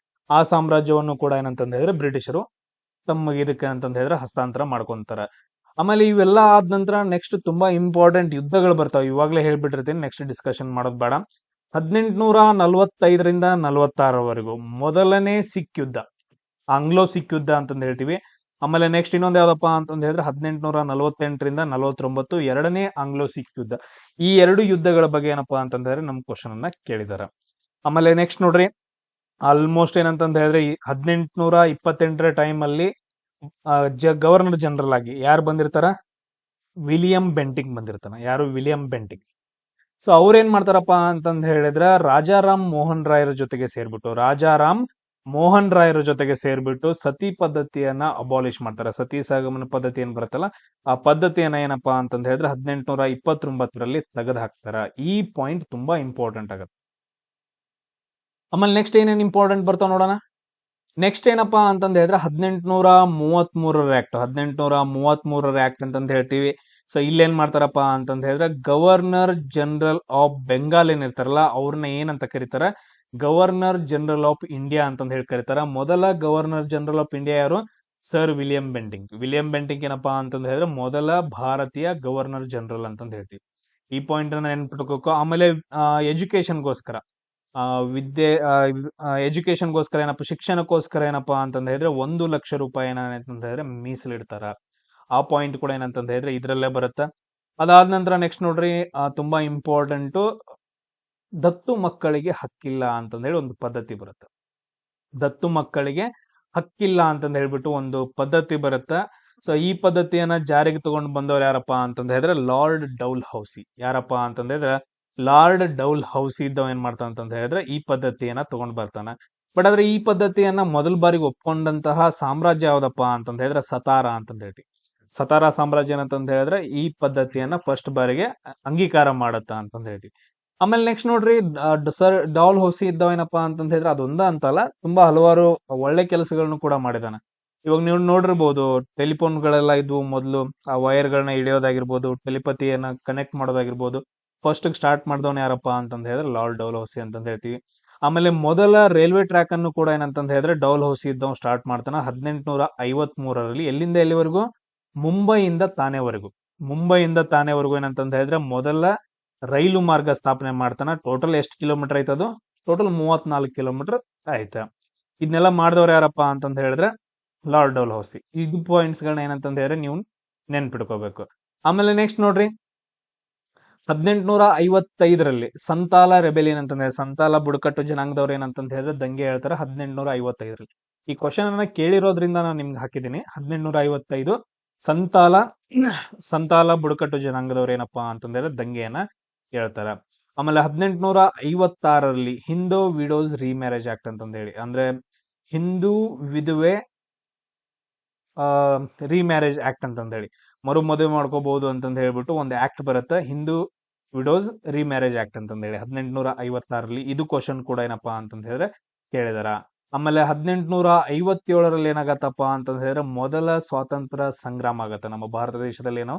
ಆ ಸಾಮ್ರಾಜ್ಯವನ್ನು ಕೂಡ ಏನಂತಂದ ಹೇಳಿದ್ರೆ ಬ್ರಿಟಿಷರು ತಮಗೆ ಇದಕ್ಕೆ ಅಂತಂದ ಹೇಳಿದ್ರೆ ಹಸ್ತಾಂತರ ಮಾಡ್ಕೊಂತಾರ. ಆಮೇಲೆ ಇವೆಲ್ಲ ಆದ ನಂತರ ನೆಕ್ಸ್ಟ್ ತುಂಬಾ ಇಂಪಾರ್ಟೆಂಟ್ ಯುದ್ಧಗಳು ಬರ್ತಾವೆ. ಇವಾಗಲೇ ಹೇಳ್ಬಿಟ್ಟಿರ್ತೀನಿ, ನೆಕ್ಸ್ಟ್ ಡಿಸ್ಕಷನ್ ಮಾಡೋದು ಬೇಡ. 1845ರಿಂದ 46ರವರೆಗೂ ಮೊದಲನೇ ಸಿಖ್ ಯುದ್ಧ, ಆಂಗ್ಲೋ ಸಿಖ್ ಯುದ್ಧ ಅಂತಂದ ಹೇಳ್ತೀವಿ. ಆಮೇಲೆ ನೆಕ್ಸ್ಟ್ ಇನ್ನೊಂದು ಯಾವ್ದಪ್ಪ ಅಂತಂದ ಹೇಳಿದ್ರೆ 1848ರಿಂದ 49 ಎರಡನೇ ಆಂಗ್ಲೋ ಸಿಖ್ ಯುದ್ಧ. ಈ ಎರಡು ಯುದ್ಧಗಳ ಬಗ್ಗೆ ಏನಪ್ಪಾ ಅಂತಂದ್ರೆ ನಮ್ ಕ್ವಶನ್ ಅನ್ನ ಕೇಳಿದಾರ. ಆಮೇಲೆ ನೆಕ್ಸ್ಟ್ ನೋಡ್ರಿ, ಆಲ್ಮೋಸ್ಟ್ ಏನಂತಂದ ಹೇಳಿದ್ರೆ 1828ರ ಟೈಮ್ ಅಲ್ಲಿ ಗವರ್ನರ್ ಜನರಲ್ ಆಗಿ ಯಾರು ಬಂದಿರ್ತಾರ? William Bentinck ಬಂದಿರ್ತಾನ. ಯಾರು? William Bentinck. ಸೊ ಅವ್ರೇನ್ ಮಾಡ್ತಾರಪ್ಪ ಅಂತಂದ ಹೇಳಿದ್ರೆ ರಾಜಾರಾಮ್ ಮೋಹನ್ ರಾಯರ ಜೊತೆಗೆ ಸೇರ್ಬಿಟ್ಟು ಸತಿ ಪದ್ಧತಿಯನ್ನ ಅಬಾಲಿಷ್ ಮಾಡ್ತಾರೆ. ಸತಿ ಸಹಗಮನ ಪದ್ಧತಿ ಏನ್ ಬರುತ್ತಲ್ಲ ಆ ಪದ್ಧತಿಯನ್ನ ಏನಪ್ಪಾ ಅಂತಂದ ಹೇಳಿದ್ರೆ 1829ರಲ್ಲಿ ತೆಗೆದು ಹಾಕ್ತಾರ. ಈ ಪಾಯಿಂಟ್ ತುಂಬಾ ಇಂಪಾರ್ಟೆಂಟ್ ಆಗುತ್ತೆ. ಆಮೇಲೆ ನೆಕ್ಸ್ಟ್ ಏನೇನ್ ಇಂಪಾರ್ಟೆಂಟ್ ಬರ್ತಾವ ನೋಡೋಣ. ನೆಕ್ಸ್ಟ್ ಏನಪ್ಪಾ ಅಂತಂದ ಹೇಳಿದ್ರೆ 1833ರ ಆಕ್ಟ್ ಅಂತಂದ ಹೇಳ್ತೀವಿ. ಸೊ ಇಲ್ಲೇನ್ ಮಾಡ್ತಾರಪ್ಪ ಅಂತಂದ ಹೇಳಿದ್ರೆ ಗವರ್ನರ್ ಜನರಲ್ ಆಫ್ ಬೆಂಗಾಲ್ ಏನಿರ್ತಾರಲ್ಲ ಅವ್ರನ್ನ ಏನಂತ ಕರೀತಾರ? ಗವರ್ನರ್ ಜನರಲ್ ಆಫ್ ಇಂಡಿಯಾ ಅಂತಂದ ಹೇಳಿ ಕರೀತಾರ. ಮೊದಲ ಗವರ್ನರ್ ಜನರಲ್ ಆಫ್ ಇಂಡಿಯಾ ಯಾರು? Sir William Bentinck. William Bentinck ಏನಪ್ಪಾ ಅಂತಂದ ಹೇಳಿದ್ರೆ ಮೊದಲ ಭಾರತೀಯ ಗವರ್ನರ್ ಜನರಲ್ ಅಂತಂದ ಹೇಳ್ತೀವಿ. ಈ ಪಾಯಿಂಟ್ ಅನ್ನ ನೆನ್ಪಿಟ್ಕೋಬೇಕು. ಆಮೇಲೆ ಎಜುಕೇಶನ್ಗೋಸ್ಕರ ಎಜುಕೇಶನ್ಗೋಸ್ಕರ ಏನಪ್ಪ, ಶಿಕ್ಷಣಕ್ಕೋಸ್ಕರ ಏನಪ್ಪಾ ಅಂತಂದ ಹೇಳಿದ್ರೆ 1 ಲಕ್ಷ ರೂಪಾಯಿ ಏನಂತಂದ ಹೇಳಿದ್ರೆ ಮೀಸಲಿಡ್ತಾರ. ಆ ಪಾಯಿಂಟ್ ಕೂಡ ಏನಂತಂದ ಹೇಳಿದ್ರೆ ಇದ್ರಲ್ಲೇ ಬರುತ್ತೆ. ಅದಾದ ನಂತರ ನೆಕ್ಸ್ಟ್ ನೋಡ್ರಿ, ತುಂಬಾ ಇಂಪಾರ್ಟೆಂಟ್, ದತ್ತು ಮಕ್ಕಳಿಗೆ ಹಕ್ಕಿಲ್ಲ ಅಂತಂದ ಹೇಳಿ ಒಂದು ಪದ್ಧತಿ ಬರುತ್ತೆ. ದತ್ತು ಮಕ್ಕಳಿಗೆ ಹಕ್ಕಿಲ್ಲ ಅಂತಂದ ಹೇಳ್ಬಿಟ್ಟು ಒಂದು ಪದ್ಧತಿ ಬರುತ್ತೆ. ಸೊ ಈ ಪದ್ಧತಿಯನ್ನ ಜಾರಿಗೆ ತಗೊಂಡು ಬಂದವ್ರು ಯಾರಪ್ಪ ಅಂತಂದ ಹೇಳಿದ್ರೆ ಲಾರ್ಡ್ ಡೌಲ್ ಹೌಸಿ. ಯಾರಪ್ಪ ಅಂತಂದ ಹೇಳಿದ್ರೆ ಲಾರ್ಡ್ ಡೌಲ್ ಹೌಸಿ ಇದ್ದವ ಏನ್ ಮಾಡ್ತಾನ ಅಂತಂದ ಹೇಳಿದ್ರೆ ಈ ಪದ್ಧತಿಯನ್ನ ತಗೊಂಡ್ ಬರ್ತಾನ. ಬಟ್ ಆದ್ರೆ ಈ ಪದ್ಧತಿಯನ್ನ ಮೊದಲ ಬಾರಿಗೆ ಒಪ್ಕೊಂಡಂತಹ ಸಾಮ್ರಾಜ್ಯ ಯಾವ್ದಪ್ಪ ಅಂತಂದ ಹೇಳಿದ್ರೆ ಸತಾರಾ ಅಂತಂದ ಹೇಳ್ತೀವಿ. ಸತಾರಾ ಸಾಮ್ರಾಜ್ಯ ಏನಂತಂದ ಹೇಳಿದ್ರೆ ಈ ಪದ್ಧತಿಯನ್ನ ಫಸ್ಟ್ ಬಾರಿಗೆ ಅಂಗೀಕಾರ ಮಾಡತ್ತ ಅಂತಂದ ಹೇಳ್ತೀವಿ. ಆಮೇಲೆ ನೆಕ್ಸ್ಟ್ ನೋಡ್ರಿ, ಸರ್ ಡೌಲ್ ಹೌಸಿ ಇದ್ದವ ಏನಪ್ಪಾ ಅಂತಂದ ಹೇಳಿದ್ರೆ ಅದೊಂದ ಅಂತಲ್ಲ, ತುಂಬಾ ಹಲವಾರು ಒಳ್ಳೆ ಕೆಲಸಗಳನ್ನು ಕೂಡ ಮಾಡಿದಾನ. ಇವಾಗ ನೀವು ನೋಡಿರ್ಬೋದು, ಟೆಲಿಫೋನ್ಗಳೆಲ್ಲ ಇದ್ವು ಮೊದಲು, ಆ ವೈರ್ ಗಳನ್ನ ಹಿಡಿಯೋದಾಗಿರ್ಬೋದು, ಟೆಲಿಪತಿಯನ್ನ ಕನೆಕ್ಟ್ ಮಾಡೋದಾಗಿರ್ಬೋದು. ಫಸ್ಟ್ ಸ್ಟಾರ್ಟ್ ಮಾಡಿದವನ್ ಯಾರಪ್ಪ ಅಂತಂದ ಹೇಳಿದ್ರೆ ಲಾರ್ಡ್ ಡೌಲ್ ಹೌಸಿ ಅಂತಂದ ಹೇಳ್ತೀವಿ. ಆಮೇಲೆ ಮೊದಲ ರೈಲ್ವೆ ಟ್ರ್ಯಾಕ್ ಅನ್ನು ಕೂಡ ಏನಂತಂದ ಹೇಳಿದ್ರೆ ಡೌಲ್ ಹೌಸಿ ಇದ್ದವ್ ಸ್ಟಾರ್ಟ್ ಮಾಡ್ತಾನ 1853ರಲ್ಲಿ. ಎಲ್ಲಿಂದ ಎಲ್ಲಿವರೆಗೂ? ಮುಂಬೈಯಿಂದ ತಾನೆವರೆಗೂ. ಮುಂಬೈಯಿಂದ ತಾನೆವರೆಗೂ ಏನಂತಂದ ಹೇಳಿದ್ರೆ ಮೊದಲ ರೈಲು ಮಾರ್ಗ ಸ್ಥಾಪನೆ ಮಾಡ್ತಾನ. ಟೋಟಲ್ ಎಷ್ಟು ಕಿಲೋಮೀಟರ್ ಐತದು? ಟೋಟಲ್ 34 ಕಿಲೋಮೀಟರ್ ಆಯ್ತಾ. ಇದನ್ನೆಲ್ಲ ಮಾಡಿದವ್ರು ಯಾರಪ್ಪ ಅಂತಂದ ಹೇಳಿದ್ರೆ ಲಾರ್ಡ್ ಡೌಲ್ ಹೌಸಿ. ಇದು ಪಾಯಿಂಟ್ಸ್ ಗಳನ್ನ ಏನಂತಂದ ಹೇಳಿದ್ರೆ ನೀವು ನೆನ್ಪಿಟ್ಕೋಬೇಕು. ಆಮೇಲೆ ನೆಕ್ಸ್ಟ್ ನೋಡ್ರಿ, 1855ರಲ್ಲಿ ಸಂತಾಲ ರೆಬೆಲಿಯನ್ ಅಂತಂದ್ರೆ ಸಂತಾಲ ಬುಡಕಟ್ಟು ಜನಾಂಗದವ್ರು ಏನಂತಂತ ಹೇಳಿದ್ರೆ ದಂಗೆ ಹೇಳ್ತಾರೆ 1855ರಲ್ಲಿ. ಈ ಕ್ವಶನ್ ಅನ್ನ ಕೇಳಿರೋದ್ರಿಂದ ನಾನು ನಿಮ್ಗೆ ಹಾಕಿದ್ದೀನಿ. 1855 ಸಂತಾಲ ಬುಡಕಟ್ಟು ಜನಾಂಗದವ್ರು ಏನಪ್ಪಾ ಅಂತಂದ್ರೆ ದಂಗೆಯನ್ನ ಹೇಳ್ತಾರ. ಆಮೇಲೆ 1856ರಲ್ಲಿ ಹಿಂದೂ ವಿಡೋಸ್ ರಿಮ್ಯಾರೇಜ್ ಆಕ್ಟ್ ಅಂತಂದ ಹೇಳಿ, ಅಂದ್ರೆ ಹಿಂದೂ ವಿಧವೆ ರಿಮ್ಯಾರೇಜ್ ಆಕ್ಟ್ ಅಂತಂದ ಹೇಳಿ, ಮರು ಮದುವೆ ಮಾಡ್ಕೋಬಹುದು ಅಂತಂದ ಹೇಳ್ಬಿಟ್ಟು ಒಂದು ಆಕ್ಟ್ ಬರುತ್ತೆ, ಹಿಂದೂ ವಿಡೋಸ್ ರಿಮ್ಯಾರೇಜ್ ಆಕ್ಟ್ ಅಂತಂದ ಹೇಳಿ 1856ರಲ್ಲಿ. ಇದು ಕ್ವಶನ್ ಕೂಡ ಏನಪ್ಪಾ ಅಂತಂದ ಹೇಳಿದ್ರೆ ಕೇಳಿದಾರ. ಆಮೇಲೆ 1857ರಲ್ಲಿ ಏನಾಗತ್ತಪ್ಪ ಅಂತಂದ ಹೇಳಿದ್ರೆ ಮೊದಲ ಸ್ವಾತಂತ್ರ್ಯ ಸಂಗ್ರಾಮ ಆಗತ್ತ. ನಮ್ಮ ಭಾರತ ದೇಶದಲ್ಲಿ ಏನೋ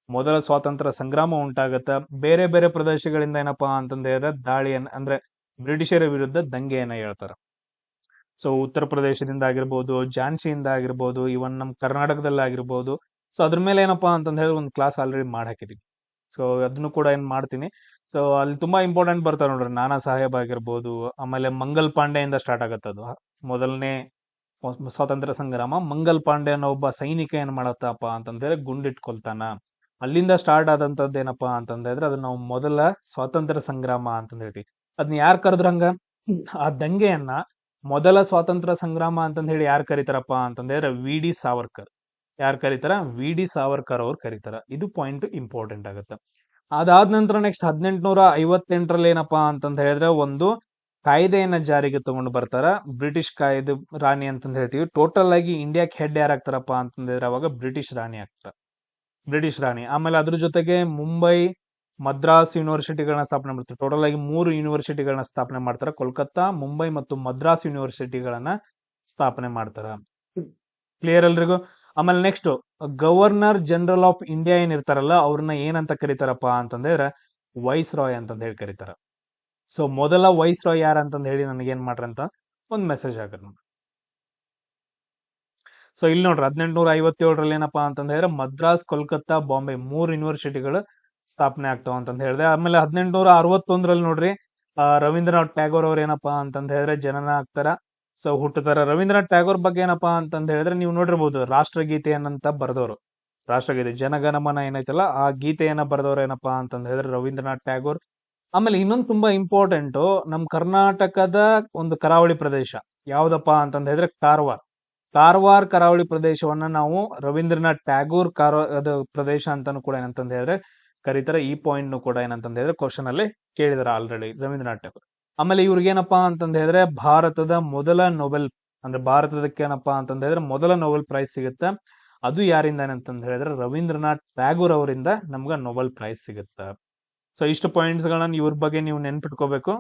ಮೊದಲ ಸ್ವಾತಂತ್ರ್ಯ ಸಂಗ್ರಾಮ ಉಂಟಾಗತ್ತ. ಬೇರೆ ಬೇರೆ ಪ್ರದೇಶಗಳಿಂದ ಏನಪ್ಪಾ ಅಂತಂದ ಹೇಳಿದ್ರೆ ದಾಳಿಯನ್ನ, ಅಂದ್ರೆ ಬ್ರಿಟಿಷರ ವಿರುದ್ಧ ದಂಗೆಯನ್ನ ಹೇಳ್ತಾರ. ಸೊ ಉತ್ತರ ಪ್ರದೇಶದಿಂದ ಆಗಿರ್ಬೋದು, ಝಾನ್ಸಿಯಿಂದ ಆಗಿರ್ಬೋದು, ಇವನ್ ನಮ್ ಕರ್ನಾಟಕದಲ್ಲಿ ಆಗಿರ್ಬೋದು. ಸೊ ಅದ್ರ ಮೇಲೆ ಏನಪ್ಪಾ ಅಂತಂದ ಹೇಳಿ ಒಂದು ಕ್ಲಾಸ್ ಆಲ್ರೆಡಿ ಮಾಡಿ ಹಾಕಿದೀವಿ. ಸೊ ಅದನ್ನು ಕೂಡ ಏನ್ ಮಾಡ್ತೀನಿ. ಸೊ ಅಲ್ಲಿ ತುಂಬಾ ಇಂಪಾರ್ಟೆಂಟ್ ಬರ್ತಾರೆ ನೋಡ್ರಿ, ನಾನಾ ಸಾಹೇಬ್ ಆಗಿರ್ಬೋದು. ಆಮೇಲೆ ಮಂಗಲ್ ಪಾಂಡೆಯಿಂದ ಸ್ಟಾರ್ಟ್ ಆಗತ್ತದು ಮೊದಲನೇ ಸ್ವಾತಂತ್ರ್ಯ ಸಂಗ್ರಾಮ. ಮಂಗಲ್ ಪಾಂಡೆ ಅನ್ನೋ ಒಬ್ಬ ಸೈನಿಕ ಏನ್ ಮಾಡತ್ತಪ್ಪ ಅಂತಂದ್ರೆ ಗುಂಡಿಟ್ಕೊಳ್ತಾನ. ಅಲ್ಲಿಂದ ಸ್ಟಾರ್ಟ್ ಆದಂತದ್ದು ಏನಪ್ಪಾ ಅಂತಂದ್ರೆ ಅದನ್ನ ನಾವು ಮೊದಲ ಸ್ವಾತಂತ್ರ್ಯ ಸಂಗ್ರಾಮ ಅಂತಂದ ಹೇಳ್ತೀವಿ. ಅದನ್ನ ಯಾರು ಕರೆದ್ರಂಗ? ಆ ದಂಗೆಯನ್ನ ಮೊದಲ ಸ್ವಾತಂತ್ರ್ಯ ಸಂಗ್ರಾಮ ಅಂತಂದ ಹೇಳಿ ಯಾರು ಕರೀತಾರಪ್ಪ ಅಂತಂದ್ರೆ ವಿ ಡಿ ಸಾವರ್ಕರ್. ಯಾರು ಕರೀತಾರ? ವಿ ಡಿ ಸಾವರ್ಕರ್ ಅವ್ರು ಕರೀತಾರ. ಇದು ಪಾಯಿಂಟ್ ಇಂಪಾರ್ಟೆಂಟ್ ಆಗುತ್ತೆ. ಅದಾದ ನಂತರ ನೆಕ್ಸ್ಟ್ 1858ರಲ್ಲಿ ಏನಪ್ಪಾ ಅಂತಂದ ಹೇಳಿದ್ರೆ ಒಂದು ಕಾಯ್ದೆಯನ್ನ ಜಾರಿಗೆ ತಗೊಂಡು ಬರ್ತಾರ, ಬ್ರಿಟಿಷ್ ಕಾಯ್ದೆ ರಾಣಿ ಅಂತಂದ ಹೇಳ್ತೀವಿ. ಟೋಟಲ್ ಆಗಿ ಇಂಡಿಯಾಕ್ ಹೆಡ್ ಯಾರಾಗ್ತಾರಪ್ಪ ಅಂತಂದ್ರೆ ಅವಾಗ ಬ್ರಿಟಿಷ್ ರಾಣಿ ಆಗ್ತಾರ, ಬ್ರಿಟಿಷ್ ರಾಣಿ. ಆಮೇಲೆ ಅದ್ರ ಜೊತೆಗೆ ಮುಂಬೈ, ಮದ್ರಾಸ್ ಯೂನಿವರ್ಸಿಟಿಗಳನ್ನ ಸ್ಥಾಪನೆ ಮಾಡ್ತಾರೆ. ಟೋಟಲ್ ಆಗಿ 3 ಯೂನಿವರ್ಸಿಟಿಗಳನ್ನ ಸ್ಥಾಪನೆ ಮಾಡ್ತಾರ. ಕೋಲ್ಕತ್ತಾ, ಮುಂಬೈ ಮತ್ತು ಮದ್ರಾಸ್ ಯೂನಿವರ್ಸಿಟಿಗಳನ್ನ ಸ್ಥಾಪನೆ ಮಾಡ್ತಾರ. ಕ್ಲಿಯರ್ ಎಲ್ರಿಗೂ? ಆಮೇಲೆ next governor general of India ಏನ್ ಇರ್ತಾರಲ್ಲ ಅವ್ರನ್ನ ಏನಂತ ಕರೀತಾರಪ್ಪ ಅಂತಂದ್ರೆ ವೈಸ್ ರಾಯ್ ಅಂತಂದ ಹೇಳಿ ಕರೀತಾರ. ಸೊ ಮೊದಲ ವೈಸ್ ರಾಯ್ ಯಾರ ಅಂತಂದ ಹೇಳಿ ನನಗೆ ಏನ್ ಮಾಡ್ರಿ ಅಂತ ಒಂದ್ ಮೆಸೇಜ್ ಹಾಕರ್ ನೋಡ್ರಿ. ಸೊ ಇಲ್ಲಿ ನೋಡ್ರಿ 1857ರಲ್ಲಿ ಏನಪ್ಪಾ ಅಂತಂದ ಹೇಳಿದ್ರೆ ಮದ್ರಾಸ್, ಕೋಲ್ಕತ್ತಾ, ಬಾಂಬೆ 3 ಯೂನಿವರ್ಸಿಟಿಗಳು ಸ್ಥಾಪನೆ ಆಗ್ತಾವ ಅಂತಂದ ಹೇಳಿದೆ. ಆಮೇಲೆ 1861ರಲ್ಲಿ ನೋಡ್ರಿ ರವೀಂದ್ರನಾಥ್ ಟ್ಯಾಗೋರ್ ಅವ್ರ ಏನಪ್ಪಾ ಅಂತಂದ ಹೇಳಿದ್ರೆ ಜನನ ಆಗ್ತಾರ. ಸೊ ಹುಟ್ಟುತ್ತಾರ. ರವೀಂದ್ರನಾಥ್ ಟ್ಯಾಗೋರ್ ಬಗ್ಗೆ ಏನಪ್ಪಾ ಅಂತಂದ ಹೇಳಿದ್ರೆ ನೀವು ನೋಡಿರ್ಬೋದು, ರಾಷ್ಟ್ರಗೀತೆಯನ್ನಂತ ಬರೆದವರು. ರಾಷ್ಟ್ರಗೀತೆ ಜನಗಣಮನ ಏನೈತಲ್ಲ ಆ ಗೀತೆಯನ್ನ ಬರೆದವ್ರು ಏನಪ್ಪಾ ಅಂತಂದ ಹೇಳಿದ್ರೆ ರವೀಂದ್ರನಾಥ್ ಟ್ಯಾಗೋರ್. ಆಮೇಲೆ ಇನ್ನೊಂದು ತುಂಬಾ ಇಂಪಾರ್ಟೆಂಟ್, ನಮ್ ಕರ್ನಾಟಕದ ಒಂದು ಕರಾವಳಿ ಪ್ರದೇಶ ಯಾವ್ದಪ್ಪ ಅಂತಂದ ಹೇಳಿದ್ರೆ ಕಾರವಾರ ಕರಾವಳಿ ಪ್ರದೇಶವನ್ನ ನಾವು ರವೀಂದ್ರನಾಥ್ ಟ್ಯಾಗೋರ್ ಅದು ಪ್ರದೇಶ ಅಂತಾನು ಕೂಡ ಏನಂತಂದ ಹೇಳಿದ್ರೆ ಕರೀತಾರೆ. ಈ ಪಾಯಿಂಟ್ ಕೂಡ ಏನಂತಂದ ಹೇಳಿದ್ರೆ ಕ್ವಶನ್ ಅಲ್ಲಿ ಕೇಳಿದಾರೆ ಆಲ್ರೆಡಿ ರವೀಂದ್ರನಾಥ್ ಟ್ಯಾಗೋರ್. ಆಮೇಲೆ ಇವ್ರಿಗೇನಪ್ಪಾ ಅಂತಂದ ಹೇಳಿದ್ರೆ ಭಾರತದ ಮೊದಲ ನೊಬೆಲ್, ಅಂದ್ರೆ ಭಾರತದಕ್ಕೆ ಏನಪ್ಪಾ ಅಂತಂದ ಹೇಳಿದ್ರೆ ಮೊದಲ ನೊಬೆಲ್ ಪ್ರೈಸ್ ಸಿಗುತ್ತೆ. ಅದು ಯಾರಿಂದ ಏನಂತಂದ ಹೇಳಿದ್ರೆ ರವೀಂದ್ರನಾಥ್ ಟ್ಯಾಗೋರ್ ಅವರಿಂದ ನಮ್ಗ ನೊಬೆಲ್ ಪ್ರೈಸ್ ಸಿಗುತ್ತೆ. ಸೊ ಇಷ್ಟು ಪಾಯಿಂಟ್ಸ್ ಗಳನ್ನ ಇವ್ರ ಬಗ್ಗೆ ನೀವು ನೆನ್ಪಿಟ್ಕೋಬೇಕು.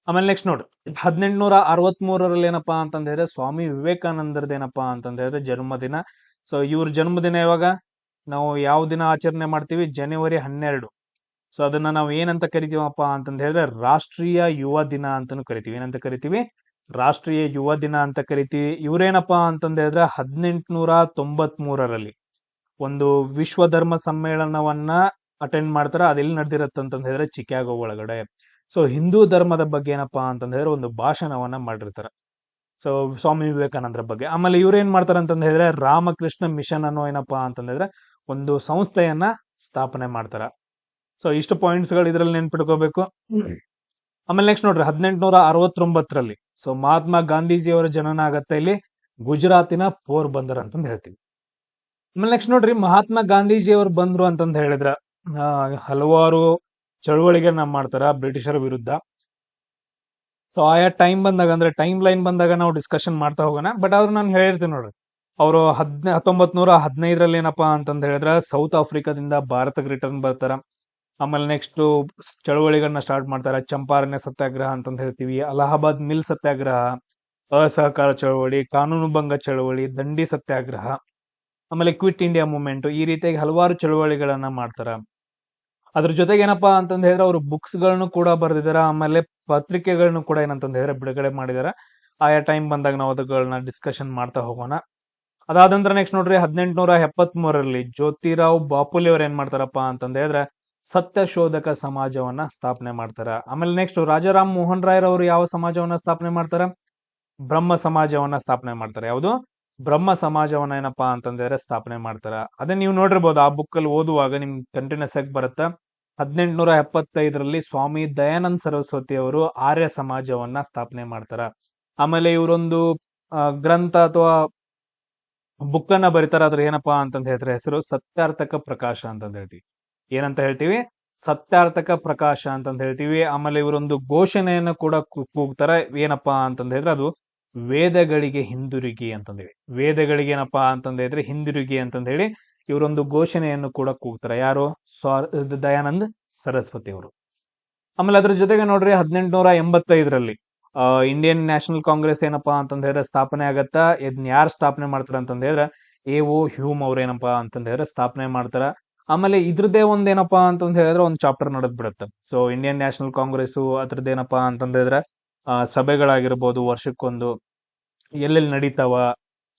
ಆಮೇಲೆ ನೆಕ್ಸ್ಟ್ ನೋಡ್ರಿ 1863ರಲ್ಲಿ ಏನಪ್ಪಾ ಅಂತಂದ ಹೇಳಿದ್ರೆ ಸ್ವಾಮಿ ವಿವೇಕಾನಂದರದ ಏನಪ್ಪಾ ಅಂತಂದ ಹೇಳಿದ್ರೆ ಜನ್ಮದಿನ. ಸೊ ಇವ್ರ ಜನ್ಮದಿನ ಯಾವಾಗ? ನಾವು ಯಾವ ದಿನ ಆಚರಣೆ ಮಾಡ್ತೀವಿ? ಜನವರಿ 12. ಸೊ ಅದನ್ನ ನಾವು ಏನಂತ ಕರಿತೀವಪ್ಪ ಅಂತಂದ ಹೇಳಿದ್ರೆ ರಾಷ್ಟ್ರೀಯ ಯುವ ದಿನ ಅಂತಾನು ಕರಿತೀವಿ. ಏನಂತ ಕರಿತೀವಿ? ರಾಷ್ಟ್ರೀಯ ಯುವ ದಿನ ಅಂತ ಕರಿತೀವಿ. ಇವ್ರೇನಪ್ಪಾ ಅಂತಂದ ಹೇಳಿದ್ರೆ 1893ರಲ್ಲಿ ಒಂದು ವಿಶ್ವ ಧರ್ಮ ಸಮ್ಮೇಳನವನ್ನ ಅಟೆಂಡ್ ಮಾಡ್ತಾರ. ಅದೆಲ್ಲಿ ನಡೆದಿರತ್ತಂತಂದ ಹೇಳಿದ್ರೆ ಚಿಕಾಗೋ ಒಳಗಡೆ. ಸೊ ಹಿಂದೂ ಧರ್ಮದ ಬಗ್ಗೆ ಏನಪ್ಪಾ ಅಂತಂದ ಹೇಳಿದ್ರೆ ಒಂದು ಭಾಷಣವನ್ನ ಮಾಡಿರ್ತಾರ. ಸೊ ಸ್ವಾಮಿ ವಿವೇಕಾನಂದರ ಬಗ್ಗೆ. ಆಮೇಲೆ ಇವ್ರು ಏನ್ ಮಾಡ್ತಾರ ಅಂತಂದ ಹೇಳಿದ್ರೆ ರಾಮಕೃಷ್ಣ ಮಿಷನ್ ಅನ್ನೋ ಏನಪ್ಪಾ ಅಂತಂದ್ರೆ ಒಂದು ಸಂಸ್ಥೆಯನ್ನ ಸ್ಥಾಪನೆ ಮಾಡ್ತಾರ. ಸೊ ಇಷ್ಟು ಪಾಯಿಂಟ್ಸ್ ಗಳು ಇದ್ರಲ್ಲಿ ನೆನ್ಪಿಟ್ಕೋಬೇಕು. ಆಮೇಲೆ ನೆಕ್ಸ್ಟ್ ನೋಡ್ರಿ 1869ರಲ್ಲಿ ಸೊ ಮಹಾತ್ಮ ಗಾಂಧೀಜಿಯವರ ಜನನ ಆಗತ್ತೆ ಇಲ್ಲಿ ಗುಜರಾತಿನ ಪೋರ್ಬಂದರ್ ಅಂತಂದ್ ಹೇಳ್ತೀವಿ. ಆಮೇಲೆ ನೆಕ್ಸ್ಟ್ ನೋಡ್ರಿ ಮಹಾತ್ಮ ಗಾಂಧೀಜಿಯವರು ಬಂದ್ರು ಅಂತಂದ್ ಹೇಳಿದ್ರ ಹಲವಾರು ಚಳುವಳಿಗಳನ್ನ ಮಾಡ್ತಾರ ಬ್ರಿಟಿಷರ ವಿರುದ್ಧ. ಸೊ ಆಯಾ ಟೈಮ್ ಬಂದಾಗ ಅಂದ್ರೆ ಟೈಮ್ ಲೈನ್ ಬಂದಾಗ ನಾವು ಡಿಸ್ಕಷನ್ ಮಾಡ್ತಾ ಹೋಗೋಣ. ಬಟ್ ಆದ್ರೂ ನಾನು ಹೇಳಿರ್ತೀನಿ ನೋಡ್ರಿ, ಅವರು 1915ರಲ್ಲಿ ಏನಪ್ಪಾ ಅಂತಂದ್ ಹೇಳಿದ್ರ ಸೌತ್ ಆಫ್ರಿಕಾದಿಂದ ಭಾರತಕ್ಕೆ ರಿಟರ್ನ್ ಬರ್ತಾರ. ಆಮೇಲೆ ನೆಕ್ಸ್ಟ್ ಚಳುವಳಿಗಳನ್ನ ಸ್ಟಾರ್ಟ್ ಮಾಡ್ತಾರ. ಚಂಪಾರಣ್ಯ ಸತ್ಯಾಗ್ರಹ ಅಂತಂದ್ ಹೇಳ್ತೀವಿ, ಅಲಹಾಬಾದ್ ಮಿಲ್ ಸತ್ಯಾಗ್ರಹ, ಅಸಹಕಾರ ಚಳವಳಿ, ಕಾನೂನು ಭಂಗ ಚಳವಳಿ, ದಂಡಿ ಸತ್ಯಾಗ್ರಹ, ಆಮೇಲೆ ಕ್ವಿಟ್ ಇಂಡಿಯಾ ಮೂವ್ಮೆಂಟ್, ಈ ರೀತಿಯಾಗಿ ಹಲವಾರು ಚಳುವಳಿಗಳನ್ನ ಮಾಡ್ತಾರ. ಅದ್ರ ಜೊತೆಗೆ ಏನಪ್ಪಾ ಅಂತಂದ್ ಹೇಳಿದ್ರೆ ಅವರು ಬುಕ್ಸ್ ಗಳನ್ನು ಕೂಡ ಬರೆದಿದ್ದಾರೆ. ಆಮೇಲೆ ಪತ್ರಿಕೆಗಳನ್ನು ಕೂಡ ಏನಂತಂದ ಹೇಳಿದ್ರೆ ಬಿಡುಗಡೆ ಮಾಡಿದಾರೆ. ಆಯಾ ಟೈಮ್ ಬಂದಾಗ ನಾವು ಅದಗಳನ್ನ ಡಿಸ್ಕಷನ್ ಮಾಡ್ತಾ ಹೋಗೋಣ. ಅದಾದ ನಂತರ ನೆಕ್ಸ್ಟ್ ನೋಡ್ರಿ 1873ರಲ್ಲಿ ಜ್ಯೋತಿರಾವ್ ಬಾಪುಲೆ ಅವ್ರು ಏನ್ ಮಾಡ್ತಾರಪ್ಪ ಅಂತಂದ ಹೇಳಿದ್ರೆ ಸತ್ಯಶೋಧಕ ಸಮಾಜವನ್ನ ಸ್ಥಾಪನೆ ಮಾಡ್ತಾರ. ಆಮೇಲೆ ನೆಕ್ಸ್ಟ್ ರಾಜಾರಾಮ್ ಮೋಹನ್ ರಾಯ್ ಅವರು ಯಾವ ಸಮಾಜವನ್ನ ಸ್ಥಾಪನೆ ಮಾಡ್ತಾರ? ಬ್ರಹ್ಮ ಸಮಾಜವನ್ನ ಸ್ಥಾಪನೆ ಮಾಡ್ತಾರೆ. ಯಾವುದು? ಬ್ರಹ್ಮ ಸಮಾಜವನ್ನ ಏನಪ್ಪಾ ಅಂತಂದ್ರೆ ಸ್ಥಾಪನೆ ಮಾಡ್ತಾರ. ಅದೇ ನೀವು ನೋಡಿರ್ಬೋದು ಆ ಬುಕ್ ಅಲ್ಲಿ ಓದುವಾಗ ನಿಮ್ ಕಂಟಿನ್ಯೂಸ್ ಆಗಿ ಬರುತ್ತಾ. 1875ರಲ್ಲಿ ಸ್ವಾಮಿ ದಯಾನಂದ ಸರಸ್ವತಿ ಅವರು ಆರ್ಯ ಸಮಾಜವನ್ನ ಸ್ಥಾಪನೆ ಮಾಡ್ತಾರ. ಆಮೇಲೆ ಇವರೊಂದು ಗ್ರಂಥ ಅಥವಾ ಬುಕ್ ಅನ್ನ ಬರೀತಾರ. ಅದ್ರ ಏನಪ್ಪಾ ಅಂತಂದ ಹೇಳಿದ್ರೆ ಹೆಸರು ಸತ್ಯಾರ್ಥಕ ಪ್ರಕಾಶ ಅಂತಂದ ಹೇಳ್ತೀವಿ. ಏನಂತ ಹೇಳ್ತೀವಿ? ಸತ್ಯಾರ್ಥಕ ಪ್ರಕಾಶ ಅಂತಂದ ಹೇಳ್ತೀವಿ. ಆಮೇಲೆ ಇವರೊಂದು ಘೋಷಣೆಯನ್ನು ಕೂಡ ಕೂಗ್ತಾರ. ಏನಪ್ಪಾ ಅಂತಂದ ಹೇಳಿದ್ರೆ ಅದು ವೇದಗಳಿಗೆ ಹಿಂದಿರುಗಿ ಅಂತಂದೇಳಿ. ವೇದಗಳಿಗೆ ಏನಪ್ಪಾ ಅಂತಂದ ಹೇಳಿದ್ರೆ ಹಿಂದಿರುಗಿ ಅಂತಂದ ಹೇಳಿ ಇವರೊಂದು ಘೋಷಣೆಯನ್ನು ಕೂಡ ಕೂಗ್ತಾರ. ಯಾರು? ದಯಾನಂದ್ ಸರಸ್ವತಿ ಅವರು. ಆಮೇಲೆ ಅದ್ರ ಜೊತೆಗೆ ನೋಡ್ರಿ 1885ರಲ್ಲಿ ಇಂಡಿಯನ್ ನ್ಯಾಷನಲ್ ಕಾಂಗ್ರೆಸ್ ಏನಪ್ಪಾ ಅಂತಂದ ಹೇಳಿದ್ರೆ ಸ್ಥಾಪನೆ ಆಗತ್ತ. ಇದನ್ನ ಯಾರು ಸ್ಥಾಪನೆ ಮಾಡ್ತಾರ ಅಂತಂದ ಹೇಳಿದ್ರೆ ಎ.ಓ. ಹ್ಯೂಮ್ ಅವ್ರ ಏನಪ್ಪಾ ಅಂತಂದ ಹೇಳಿದ್ರೆ ಸ್ಥಾಪನೆ ಮಾಡ್ತಾರ. ಆಮೇಲೆ ಇದ್ರದ್ದೇ ಒಂದೇನಪ್ಪಾ ಅಂತಂದ ಹೇಳಿದ್ರೆ ಒಂದು ಚಾಪ್ಟರ್ ನಡೆದ್ ಬಿಡುತ್ತೆ. ಸೊ ಇಂಡಿಯನ್ ನ್ಯಾಷನಲ್ ಕಾಂಗ್ರೆಸ್ ಅದ್ರದ್ದೇನಪ್ಪಾ ಅಂತಂದ ಹೇಳಿದ್ರೆ ಸಭೆಗಳಾಗಿರ್ಬೋದು, ವರ್ಷಕ್ಕೊಂದು ಎಲ್ಲೆಲ್ಲಿ ನಡೀತಾವ,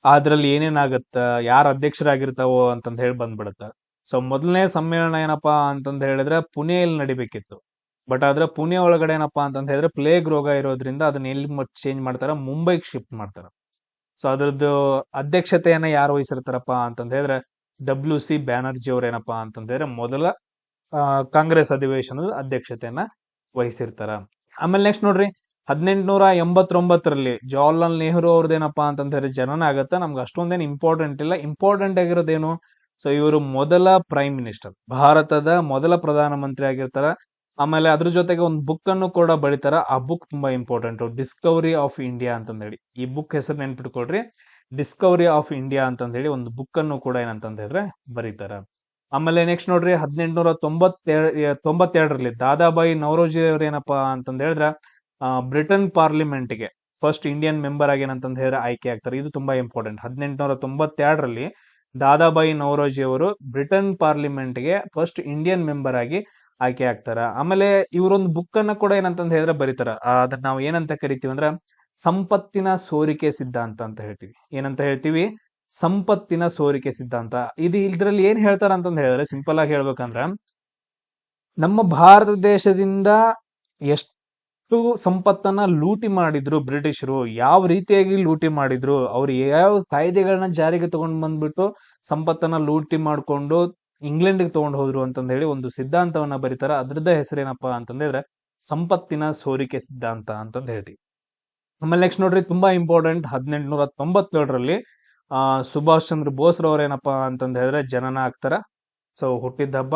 ಅದ್ರಲ್ಲಿ ಏನೇನಾಗತ್ತ, ಯಾರ ಅಧ್ಯಕ್ಷರಾಗಿರ್ತಾವೋ ಅಂತಂದ ಹೇಳಿ ಬಂದ್ಬಿಡುತ್ತ. ಸೊ ಮೊದಲನೇ ಸಮ್ಮೇಳನ ಏನಪ್ಪಾ ಅಂತಂದ ಹೇಳಿದ್ರೆ ಪುಣೆಯಲ್ಲಿ ನಡಿಬೇಕಿತ್ತು. ಬಟ್ ಆದ್ರೆ ಪುಣೆ ಒಳಗಡೆ ಏನಪ್ಪಾ ಅಂತಂದ ಹೇಳಿದ್ರೆ ಪ್ಲೇಗ್ ರೋಗ ಇರೋದ್ರಿಂದ ಅದನ್ನ ಎಲ್ಲಿ ಚೇಂಜ್ ಮಾಡ್ತಾರ? ಮುಂಬೈಗೆ ಶಿಫ್ಟ್ ಮಾಡ್ತಾರ. ಸೊ ಅದ್ರದ್ದು ಅಧ್ಯಕ್ಷತೆಯನ್ನ ಯಾರು ವಹಿಸಿರ್ತಾರಪ್ಪ ಅಂತಂದ ಹೇಳಿದ್ರೆ W.C. ಬ್ಯಾನರ್ಜಿ ಅವ್ರ ಏನಪ್ಪಾ ಅಂತಂದ ಹೇಳಿದ್ರೆ ಮೊದಲ ಕಾಂಗ್ರೆಸ್ ಅಧಿವೇಶನದ ಅಧ್ಯಕ್ಷತೆಯನ್ನ ವಹಿಸಿರ್ತಾರ. ಆಮೇಲೆ ನೆಕ್ಸ್ಟ್ ನೋಡ್ರಿ 1889ರಲ್ಲಿ ಜವಾಹರ್ಲಾಲ್ ನೆಹರು ಅವ್ರದ್ದೇನಪ್ಪಾ ಅಂತಂದ ಹೇಳಿದ್ರೆ ಜನನ ಆಗತ್ತ. ನಮ್ಗೆ ಅಷ್ಟೊಂದೇನು ಇಂಪಾರ್ಟೆಂಟ್ ಇಲ್ಲ. ಇಂಪಾರ್ಟೆಂಟ್ ಆಗಿರೋದೇನು? ಸೊ ಇವರು ಮೊದಲ ಪ್ರೈಮ್ ಮಿನಿಸ್ಟರ್, ಭಾರತದ ಮೊದಲ ಪ್ರಧಾನಮಂತ್ರಿ ಆಗಿರ್ತಾರ. ಆಮೇಲೆ ಅದ್ರ ಜೊತೆಗೆ ಒಂದು ಬುಕ್ ಅನ್ನು ಕೂಡ ಬರೀತಾರ. ಆ ಬುಕ್ ತುಂಬಾ ಇಂಪಾರ್ಟೆಂಟ್, ಡಿಸ್ಕವರಿ ಆಫ್ ಇಂಡಿಯಾ ಅಂತಂದ ಹೇಳಿ. ಈ ಬುಕ್ ಹೆಸರು ನೆನ್ಪಿಟ್ಕೊಳ್ರಿ, ಡಿಸ್ಕವರಿ ಆಫ್ ಇಂಡಿಯಾ ಅಂತಂದ ಹೇಳಿ ಒಂದು ಬುಕ್ ಅನ್ನು ಕೂಡ ಏನಂತಂದ ಹೇಳಿದ್ರೆ ಬರೀತಾರ. ಆಮೇಲೆ ನೆಕ್ಸ್ಟ್ ನೋಡ್ರಿ 1892ರಲ್ಲಿ ದಾದಾಬಾಯಿ ನವರೋಜಿ ಅವ್ರ ಏನಪ್ಪಾ ಅಂತಂದ ಹೇಳಿದ್ರೆ ಬ್ರಿಟನ್ ಪಾರ್ಲಿಮೆಂಟ್ಗೆ ಫಸ್ಟ್ ಇಂಡಿಯನ್ ಮೆಂಬರ್ ಆಗಿ ಏನಂತಂದ ಹೇಳಿದ್ರೆ ಆಯ್ಕೆ ಆಗ್ತಾರೆ. ಇದು ತುಂಬಾ ಇಂಪಾರ್ಟೆಂಟ್. 1892ರಲ್ಲಿ ದಾದಾಬಾಯಿ ನವರೋಜಿ ಅವರು ಬ್ರಿಟನ್ ಪಾರ್ಲಿಮೆಂಟ್ಗೆ ಫಸ್ಟ್ ಇಂಡಿಯನ್ ಮೆಂಬರ್ ಆಗಿ ಆಯ್ಕೆ ಆಗ್ತಾರ. ಆಮೇಲೆ ಇವರೊಂದು ಬುಕ್ ಅನ್ನ ಕೂಡ ಏನಂತಂದ ಹೇಳಿದ್ರೆ ಬರೀತಾರ. ಅದನ್ನ ನಾವು ಏನಂತ ಕರಿತೀವಿ ಅಂದ್ರೆ ಸಂಪತ್ತಿನ ಸೋರಿಕೆ ಸಿದ್ಧಾಂತ ಅಂತ ಹೇಳ್ತೀವಿ. ಏನಂತ ಹೇಳ್ತೀವಿ? ಸಂಪತ್ತಿನ ಸೋರಿಕೆ ಸಿದ್ಧಾಂತ. ಇದ್ರಲ್ಲಿ ಏನ್ ಹೇಳ್ತಾರ ಅಂತಂದ ಹೇಳಿದ್ರೆ ಸಿಂಪಲ್ ಆಗಿ ಹೇಳ್ಬೇಕಂದ್ರ ನಮ್ಮ ಭಾರತ ದೇಶದಿಂದ ಎಷ್ಟು ಸಂಪತ್ತನ್ನ ಲೂಟಿ ಮಾಡಿದ್ರು ಬ್ರಿಟಿಷರು, ಯಾವ ರೀತಿಯಾಗಿ ಲೂಟಿ ಮಾಡಿದ್ರು, ಅವ್ರು ಯಾವ ಕಾಯ್ದೆಗಳನ್ನ ಜಾರಿಗೆ ತಗೊಂಡ್ ಬಂದ್ಬಿಟ್ಟು ಸಂಪತ್ತನ್ನ ಲೂಟಿ ಮಾಡ್ಕೊಂಡು ಇಂಗ್ಲೆಂಡ್ಗೆ ತಗೊಂಡ್ ಹೋದ್ರು ಅಂತಂದ ಹೇಳಿ ಒಂದು ಸಿದ್ಧಾಂತವನ್ನ ಬರೀತಾರ. ಅದ್ರದ್ದ ಹೆಸರೇನಪ್ಪಾ ಅಂತಂದ್ರೆ ಸಂಪತ್ತಿನ ಸೋರಿಕೆ ಸಿದ್ಧಾಂತ ಅಂತಂದ ಹೇಳ್ತೀವಿ. ಆಮೇಲೆ ನೆಕ್ಸ್ಟ್ ನೋಡ್ರಿ ತುಂಬಾ ಇಂಪಾರ್ಟೆಂಟ್, 1897ರಲ್ಲಿ ಸುಭಾಷ್ ಚಂದ್ರ ಬೋಸ್ರವ್ರ ಏನಪ್ಪಾ ಅಂತಂದ ಹೇಳಿದ್ರೆ ಜನನ ಆಗ್ತಾರ. ಸೊ ಹುಟ್ಟಿದ ಹಬ್ಬ.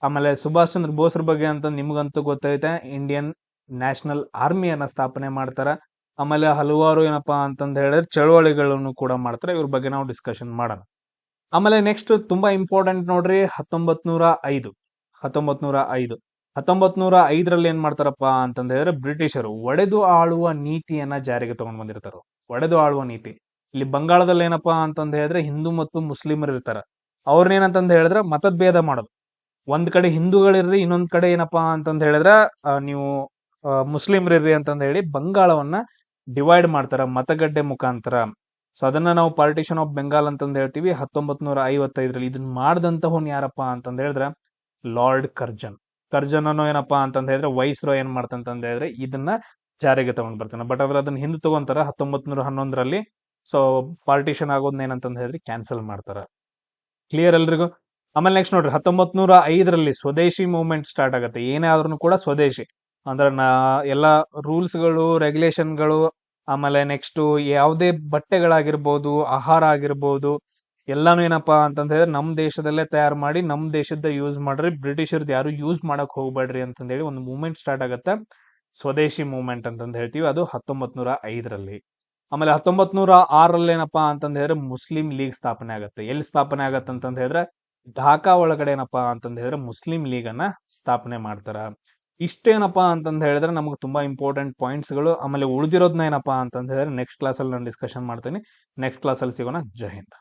ಆಮೇಲೆ ಸುಭಾಷ್ ಚಂದ್ರ ಬೋಸ್ರ ಬಗ್ಗೆ ಅಂತ ನಿಮ್ಗಂತೂ ಗೊತ್ತೈತೆ, ಇಂಡಿಯನ್ ನ್ಯಾಷನಲ್ ಆರ್ಮಿಯನ್ನ ಸ್ಥಾಪನೆ ಮಾಡ್ತಾರ. ಆಮೇಲೆ ಹಲವಾರು ಏನಪ್ಪಾ ಅಂತಂದ ಹೇಳಿದ್ರೆ ಚಳವಳಿಗಳನ್ನು ಕೂಡ ಮಾಡ್ತಾರೆ. ಇವ್ರ ಬಗ್ಗೆ ನಾವು ಡಿಸ್ಕಷನ್ ಮಾಡೋಣ. ಆಮೇಲೆ ನೆಕ್ಸ್ಟ್ ತುಂಬಾ ಇಂಪಾರ್ಟೆಂಟ್ ನೋಡ್ರಿ 1905ರಲ್ಲಿ ಏನ್ ಮಾಡ್ತಾರಪ್ಪ ಅಂತಂದ ಹೇಳಿದ್ರೆ ಬ್ರಿಟಿಷರು ಒಡೆದು ಆಳುವ ನೀತಿಯನ್ನ ಜಾರಿಗೆ ತಗೊಂಡ್ ಬಂದಿರ್ತಾರ. ಒಡೆದು ಆಳುವ ನೀತಿ. ಇಲ್ಲಿ ಬಂಗಾಳದಲ್ಲಿ ಏನಪ್ಪಾ ಅಂತಂದ ಹೇಳಿದ್ರೆ ಹಿಂದೂ ಮತ್ತು ಮುಸ್ಲಿಮರು ಇರ್ತಾರ. ಅವ್ರನ್ನೇನಂತಂದ ಹೇಳಿದ್ರೆ ಮತಭೇದ ಮಾಡೋದು. ಒಂದ್ ಕಡೆ ಹಿಂದೂಗಳಿರ್ರಿ, ಇನ್ನೊಂದ್ ಕಡೆ ಏನಪ್ಪಾ ಅಂತಂದ ಹೇಳಿದ್ರೆ ನೀವು ಮುಸ್ಲಿಮ್ರಿರ್ರಿ ಅಂತಂದ ಹೇಳಿ ಬಂಗಾಳವನ್ನ ಡಿವೈಡ್ ಮಾಡ್ತಾರ ಮತಗಡ್ಡೆ ಮುಖಾಂತರ. ಸೊ ಅದನ್ನ ನಾವು ಪಾರ್ಟಿಷನ್ ಆಫ್ ಬೆಂಗಾಲ್ ಅಂತಂದ ಹೇಳ್ತೀವಿ. 1955ರಲ್ಲಿ ಇದನ್ನ ಮಾಡ್ದಂತವನ್ ಯಾರಪ್ಪಾ ಅಂತಂದ ಹೇಳಿದ್ರೆ ಲಾರ್ಡ್ ಕರ್ಜನ್. ಕರ್ಜನ್ ಅನ್ನೋ ಏನಪ್ಪಾ ಅಂತಂದ ಹೇಳಿದ್ರೆ ವೈಸ್ರಾಯ್ ಏನ್ ಮಾಡ್ತಂತಂದ ಹೇಳಿದ್ರೆ ಇದನ್ನ ಜಾರಿಗೆ ತಗೊಂಡ್ ಬರ್ತಾನೆ. ಬಟ್ ಅವ್ರು ಅದನ್ನ ಹಿಂದೆ ತಗೊಂತಾರ 1911ರಲ್ಲಿ. ಸೊ ಪಾರ್ಟಿಷನ್ ಆಗೋದನ್ನ ಏನಂತಂದ ಹೇಳಿದ್ರೆ ಕ್ಯಾನ್ಸಲ್ ಮಾಡ್ತಾರ. ಕ್ಲಿಯರ್ ಎಲ್ರಿಗೂ? ಆಮೇಲೆ ನೆಕ್ಸ್ಟ್ ನೋಡ್ರಿ 1905ರಲ್ಲಿ ಸ್ವದೇಶಿ ಮೂವ್ಮೆಂಟ್ ಸ್ಟಾರ್ಟ್ ಆಗುತ್ತೆ. ಏನೇ ಆದ್ರೂ ಕೂಡ ಸ್ವದೇಶಿ ಅಂದ್ರೆ ಎಲ್ಲಾ ರೂಲ್ಸ್ಗಳು, ರೆಗ್ಯುಲೇಷನ್ಗಳು, ಆಮೇಲೆ ನೆಕ್ಸ್ಟ್ ಯಾವುದೇ ಬಟ್ಟೆಗಳಾಗಿರ್ಬೋದು, ಆಹಾರ ಆಗಿರ್ಬೋದು, ಎಲ್ಲಾನು ಏನಪ್ಪಾ ಅಂತಂದ ಹೇಳಿದ್ರೆ ನಮ್ ದೇಶದಲ್ಲೇ ತಯಾರು ಮಾಡಿ ನಮ್ ದೇಶದ ಯೂಸ್ ಮಾಡ್ರಿ, ಬ್ರಿಟಿಷರ್ದು ಯಾರು ಯೂಸ್ ಮಾಡಕ್ ಹೋಗ್ಬೇಡ್ರಿ ಅಂತಂದ ಹೇಳಿ ಒಂದು ಮೂವ್ಮೆಂಟ್ ಸ್ಟಾರ್ಟ್ ಆಗತ್ತೆ. ಸ್ವದೇಶಿ ಮೂವ್ಮೆಂಟ್ ಅಂತಂದ ಹೇಳ್ತೀವಿ. ಅದು 1905ರಲ್ಲಿ. ಆಮೇಲೆ 1906ರಲ್ಲಿ ಏನಪ್ಪಾ ಅಂತಂದ ಹೇಳಿದ್ರೆ ಮುಸ್ಲಿಂ ಲೀಗ್ ಸ್ಥಾಪನೆ ಆಗತ್ತೆ. ಎಲ್ಲಿ ಸ್ಥಾಪನೆ ಆಗತ್ತೆ ಅಂತಂದ ಹೇಳಿದ್ರೆ ಢಾಕಾ ಒಳಗಡೆ ಏನಪ್ಪಾ ಅಂತಂದ ಹೇಳಿದ್ರೆ ಮುಸ್ಲಿಂ ಲೀಗ್ ಅನ್ನ ಸ್ಥಾಪನೆ ಮಾಡ್ತಾರ. ಇಷ್ಟೇನಪ್ಪಾ ಅಂತಂದ ಹೇಳಿದ್ರೆ ನಮ್ಗೆ ತುಂಬಾ ಇಂಪಾರ್ಟೆಂಟ್ ಪಾಯಿಂಟ್ಸ್ ಗಳು. ಆಮೇಲೆ ಉಳಿದಿರೋದ್ನ ಏನಪ್ಪಾ ಅಂತಂದ ಹೇಳಿದ್ರೆ ನೆಕ್ಸ್ಟ್ ಕ್ಲಾಸ್ ಅಲ್ಲಿ ನಾನು ಡಿಸ್ಕಷನ್ ಮಾಡ್ತೀನಿ. ನೆಕ್ಸ್ಟ್ ಕ್ಲಾಸ್ ಅಲ್ಲಿ ಸಿಗೋಣ. ಜೈ ಹಿಂದ್.